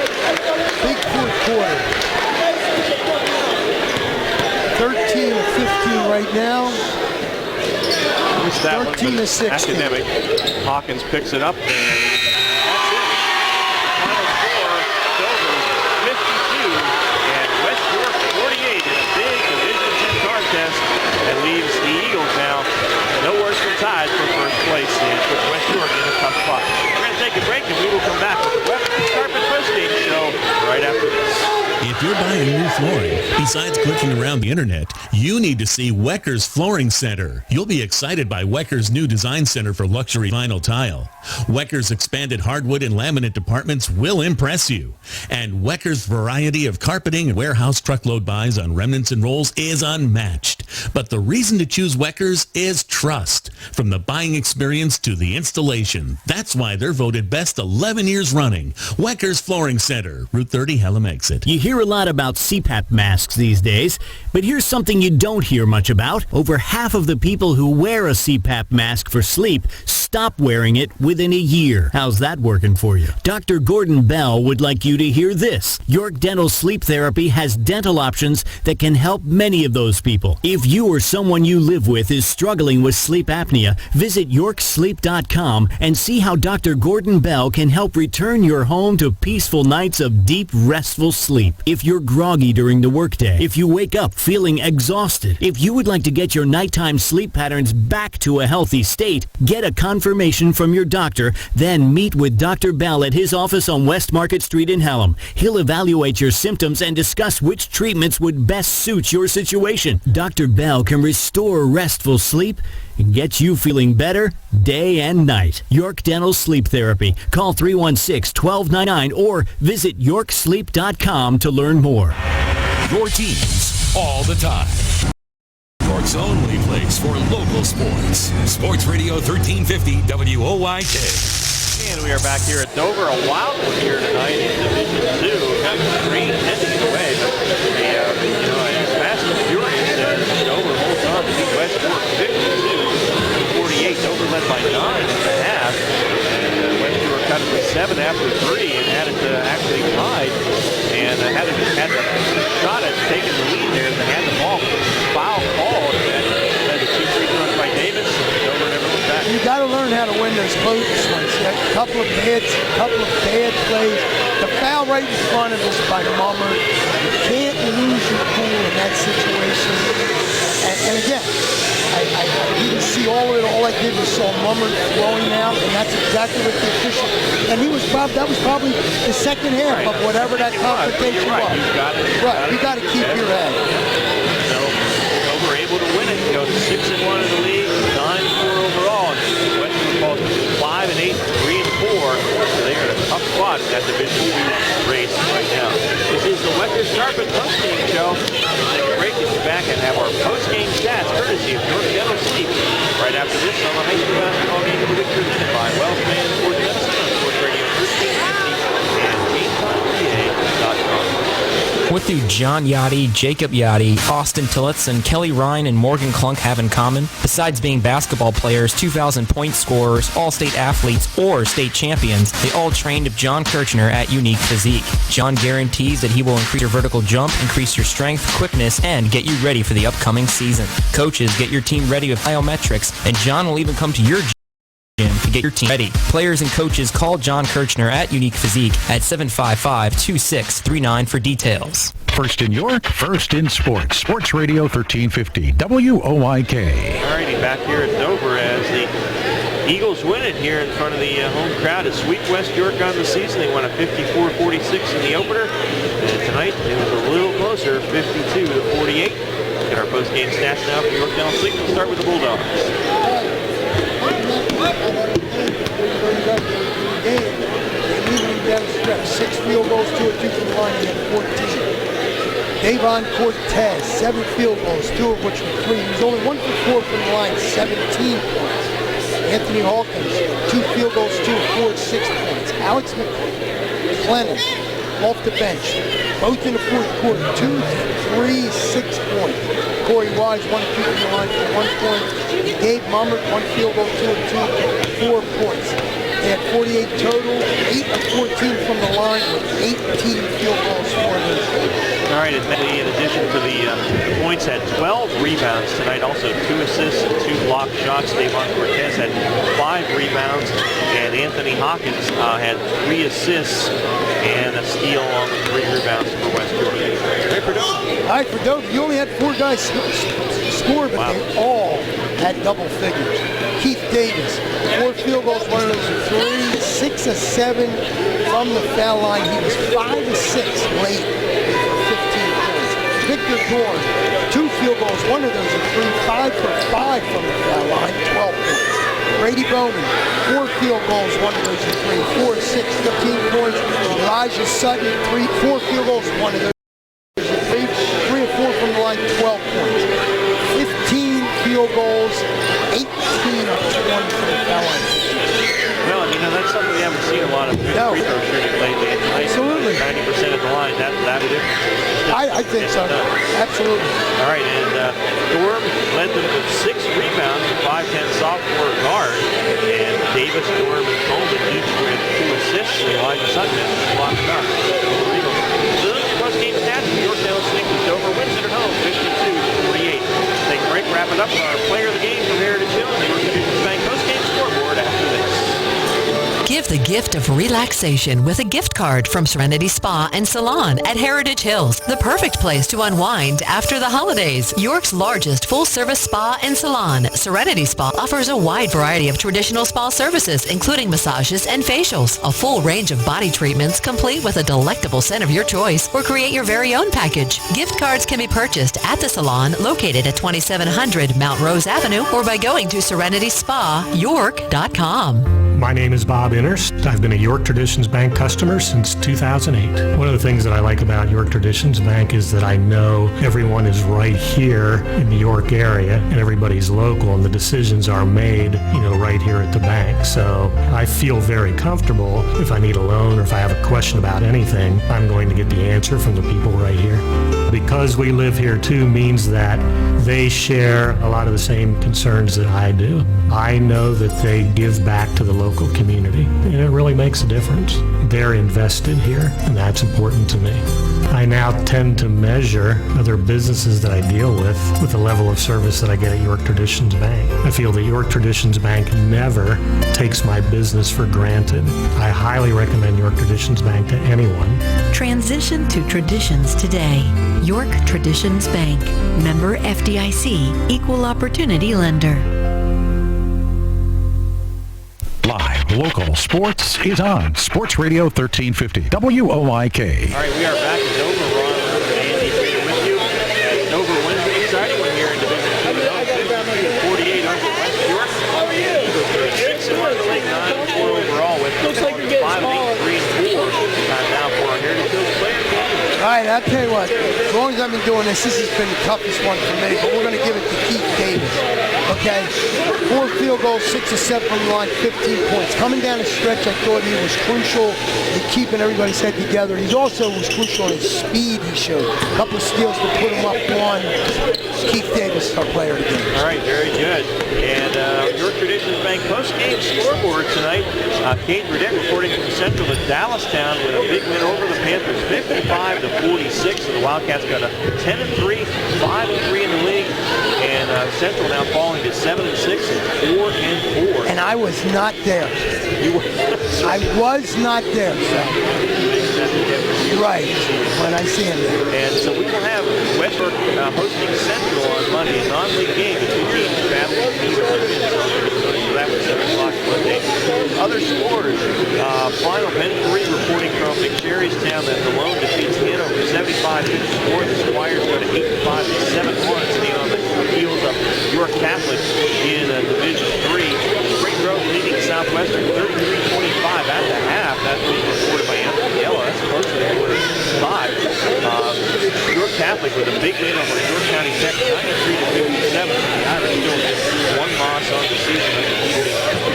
big 4th quarter. 13 or 15 right now. We missed that 13 to 16. Academic. Hawkins picks it up, and that's it. Final score, Dover 52 and West York 48 in a big Division II contest that leaves the Eagles now no worse than tied for first place and puts West York in a tough spot. We're going to take a break, and we will come back with the Western Carpet postgame show right after this. If you're buying new flooring, besides clicking around the internet, you need to see Wecker's Flooring Center. You'll be excited by Wecker's new design center for luxury vinyl tile. Wecker's expanded hardwood and laminate departments will impress you. And Wecker's variety of carpeting and warehouse truckload buys on remnants and rolls is unmatched. But the reason to choose Wecker's is trust. From the buying experience to the installation. That's why they're voted best 11 years running. Wecker's Flooring Center, Route 30, Hallam Exit. You hear a lot about CPAP masks these days, but here's something you don't hear much about. Over half of the people who wear a CPAP mask for sleep stop wearing it within a year. How's that working for you? Dr. Gordon Bell would like you to hear this. York Dental Sleep Therapy has dental options that can help many of those people. If you or someone you live with is struggling with sleep apnea, visit yorksleep.com and see how Dr. Gordon Bell can help return your home to peaceful nights of deep, restful sleep. If you're groggy during the workday, if you wake up feeling exhausted, if you would like to get your nighttime sleep patterns back to a healthy state, get a confirmation from your doctor, then meet with Dr. Bell at his office on West Market Street in Hallam. He'll evaluate your symptoms and discuss which treatments would best suit your situation. Dr. Bell can restore restful sleep and get you feeling better day and night. York Dental Sleep Therapy. Call 316-1299 or visit yorksleep.com to learn more. Your teams all the time. York's only place for local sports. Sports Radio 1350 WOYK. And we are back here at Dover. A wild one here tonight in Division II. Kind of green heading away, but as fast and furious as Dover holds on to beat West York 52-48. Dover led by 9 at the half. And West York cut it to 7 after 3 and had it actually tied. And had a shot at taking the lead there as they had the ball. Foul called. And led to 2 free throws by Davis. And Dover never looked back. You got to learn how to win those close ones. A couple of hits, a couple of bad plays. The foul right in front of us by Mummer. You can't lose your cool in that situation. And again, I didn't see all of it. All I did was saw Mummer throwing out, and that's exactly what the official. And that was probably the second half of whatever that confrontation was. You got to keep your head. So Dover able to win it. Go to 6-1 in the league, 9-4 overall. And Western falls 5-8, 3-4. So they are in a tough spot in that Division II race right now. This is the Western Carpet postgame show. We'll take a break and get back and have our postgame stats courtesy of York Dental Sleep. Right after this on the high school basketball game of the week presented by Wells Fan Sports Medicine on Sports Radio 1350 and GameTimePA.com. What do John Yachty, Jacob Yachty, Austin Tillotz, and Kelly Ryan and Morgan Klunk have in common? Besides being basketball players, 2,000-point scorers, all-state athletes, or state champions, they all trained of John Kirchner at Unique Physique. John guarantees that he will increase your vertical jump, increase your strength, quickness, and get you ready for the upcoming season. Coaches get your team ready with biometrics, and John will even come to your gym to get your team ready. Players and coaches call John Kirchner at Unique Physique at 755-2639 for details. First in York, first in sports. Sports Radio 1350 WOYK. Alrighty, back here at Dover as the Eagles win it here in front of the home crowd. To sweep West York on the season. They won a 54-46 in the opener. And tonight it was a little closer, 52-48. Get our post-game stats now for York Dental Sleep. We'll start with the Bulldogs. Down the stretch, 6 field goals, 2 of 2 from the line, he had 14. Davon Cortez, 7 field goals, 2 of which were 3. He was only 1 for 4 from the line, 17 points. Anthony Hawkins, 2 field goals, 2 of 4, 6 points. Alex McClennan, off the bench, both in the fourth quarter, 2, 3, 6 points. Corey Wise, 1 of 2 from the line for 1 point. Gabe Mummer, 1 field goal, 2 of 2, 4 points. They had 48 total, 8 of 14 from the line with 18 field goals for them. All right, and Medley, in addition to the points, had 12 rebounds tonight. Also 2 assists and 2 blocked shots. Davon Cortez had 5 rebounds. And Anthony Hawkins had 3 assists and a steal on the 3 rebounds for West Georgia. Hey, for Dover. All right, for Dover, you only had 4 guys score, but they all had double figures. Keith Davis, 4 field goals, 1 of those are 3, 6 of 7 from the foul line. He was 5 of 6 late for 15 points. Victor Dorn, 2 field goals, 1 of those are 3, 5 for 5 from the foul line, 12 points. Brady Bowman, 4 field goals, 1 of those are 3, 4 of 6, 15 points. Elijah Sutton, 4 field goals, 1 of those are 3, 3 of 4 from the line, 12 points. 15 field goals, 18 of 20 from the foul line. Well, that's something we haven't seen a lot of free throw shooting lately. Absolutely. 90% of the line. That a difference. I think so. Absolutely. All right, and Dorm led them with 6 rebounds, 5'10" sophomore guard, and Davis, Dorm, and Coleman each with 2 assists. Elijah Sutton has blocked up. So those post-game stats for Yorkdale State with Dover wins it at home, 52-48. Take a break, wrap it up with our player of the game from Heritage Hills. The York Traditions Bank post-game scoreboard after this. Give the gift of relaxation with a gift card from Serenity Spa and Salon at Heritage Hills, the perfect place to unwind after the holidays. York's largest full-service spa and salon, Serenity Spa offers a wide variety of traditional spa services, including massages and facials, a full range of body treatments complete with a delectable scent of your choice, or create your very own package. Gift cards can be purchased at the salon located at 2700 Mount Rose Avenue or by going to serenityspayork.com. My name is Bob Innerst. I've been a York Traditions Bank customer since 2008. One of the things that I like about York Traditions Bank is that I know everyone is right here in the York area and everybody's local and the decisions are made, right here at the bank. So I feel very comfortable if I need a loan or if I have a question about anything, I'm going to get the answer from the people right here. Because we live here too means that they share a lot of the same concerns that I do. I know that they give back to the local community, and it really makes a difference. They're invested here, and that's important to me. I now tend to measure other businesses that I deal with the level of service that I get at York Traditions Bank. I feel that York Traditions Bank never takes my business for granted. I highly recommend York Traditions Bank to anyone. Transition to traditions today. York Traditions Bank. Member FDIC. Equal Opportunity Lender. Live local sports is on Sports Radio 1350 WOIK. All right, we are back in Dover. Ron and Andy Trader with you. As Dover wins an exciting one here in Division 2. 48 over West York. Eagles are 6-1 in the league, 9-4 overall with 5-8-3-4. Time now for our Heritage Hills player game. All right, I'll tell you what. As long as I've been doing this has been the toughest one for me, but we're going to give it to Keith Davis. Okay, 4 field goals, 6 of 7 from the line, 15 points. Coming down the stretch, I thought he was crucial in keeping everybody's head together. He also was crucial in his speed he showed. A couple of steals to put him up one. Keith Davis, our player of the game. All right, very good. And York Traditions Bank post-game scoreboard tonight. Kate Burdett reporting from Central to Dallastown with a big win over the Panthers, 55-46. So the Wildcats got a 10-3, 5-3 in the league. And Central now falling to 7-6 and 4-4. And I was not there. You were? I was not there. So. Right, when I see him there. And so we will have West York hosting Central on Monday. A non-league game. The two teams battling either win. So that was 7 o'clock Monday. Other scores. Final Ben 3 reporting from McSherrystown that the Lone defeats Hanover 75-4. The Squires go to 85-7-1. Staying on the heels of York Catholic in Division 3. Spring Grove leading Southwestern 33-25 at the half. That's being reported by Anthony Yellow. That's close to the quarter 5. York Catholic with a big win over York County Tech 93-57. The Irish still get 1 loss on the season under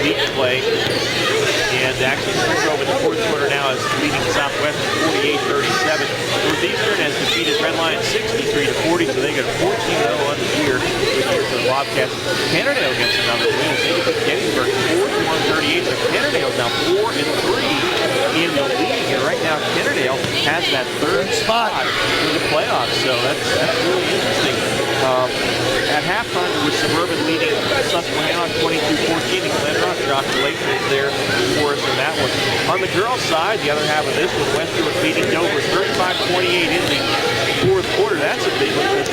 league play. And actually Spring Grove in the fourth quarter now is leading Southwestern 48-37. Northeastern has defeated Red Lions 63-40, so they get a 14-0 on the year for the Bobcats. Cannondale gets another win. They defeat Gettysburg 41-38, so Cannondale's now 4-3 in the league, and right now Cannondale has that third spot in the playoffs, so that's really interesting. At halftime, with Suburban leading Susquehanna 22-14, and Glen Rock dropped late there for us in that one. On the girls' side, the other half of this was West York beating Dover 35-28 in the fourth quarter. That's a big one in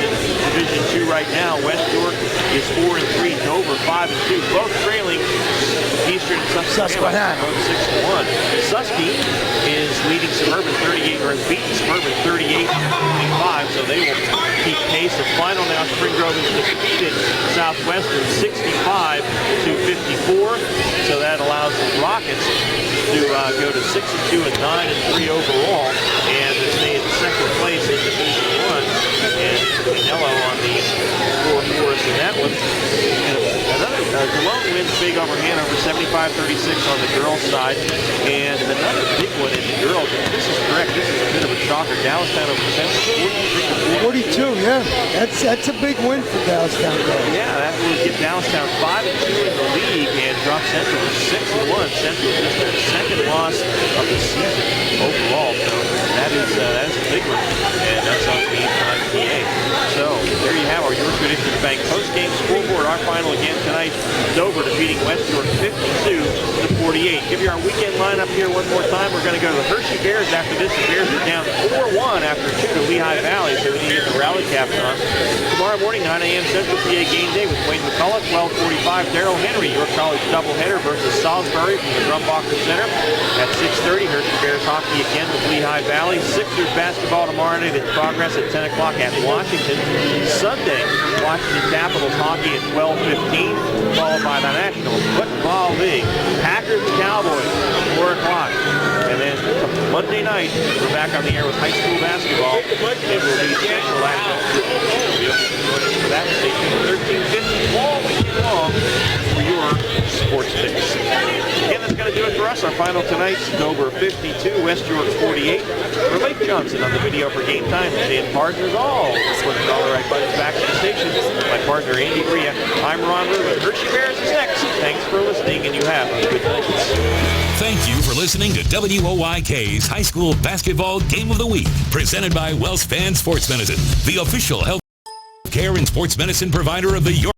Division II right now. West York is 4-3, Dover 5-2, both trailing Eastern and Susquehanna 6-1. Susky is leading Suburban 38, or has beaten Suburban 38-25, so they will keep pace. The final now, Spring Grove has defeated Southwestern 65-54, so that allows the Rockets to go to 6-2 and 9-3 overall, and to stay in second place in Division I. And Canelo on the score for us in that one. And another Cologne wins big over Hanover 75-36 on the girls' side, and another big one in the girls. If this is correct, this is a bit of a shocker. Dallastown over Central 42, yeah. That's a big win for Dallastown. Yeah, that will get Dallastown 5-2 in the league and drop Central to 6-1. Central just their second loss of the season overall. So that is a big one, and that's on the time PA. So there you have our York Traditions Bank post-game scoreboard. Our final again tonight, Dover defeating West York 52-48. Give you our weekend lineup here one more time. We're going to go to the Hershey Bears after this. The Bears are down 4-1 after 2 to Lehigh Valley, so we need to get the rally caps on. Tomorrow morning, 9 a.m. Central PA game day with Wayne McCullough, 12:45. Darrell Henry, York College doubleheader versus Salisbury from the Drumbacher Center. At 6:30, Hershey Bears hockey again with Lehigh Valley. Sixers basketball tomorrow night in progress at 10 o'clock at Washington. Sunday, Washington Capitals hockey at 12:15, followed by the National Football League. Packers and Cowboys, 4 o'clock. And then Monday night, we're back on the air with high school basketball. It will be Central Athletic. For that, stay tuned 1350 all weekend long for your sports picks. Again, that's going to do it for us. Our final tonight, Dover 52, West York 48. For Lake Johnson on the video for Game Time, Dan Partners all. Put all the right buttons back to the station. My partner, Andy Bria. I'm Ron Rubin. Hershey Bears is next. Thanks for listening, and you have a good night. Thank you for listening to WOIK's High School Basketball Game of the Week, presented by WellSpan Sports Medicine, the official health care and sports medicine provider of the York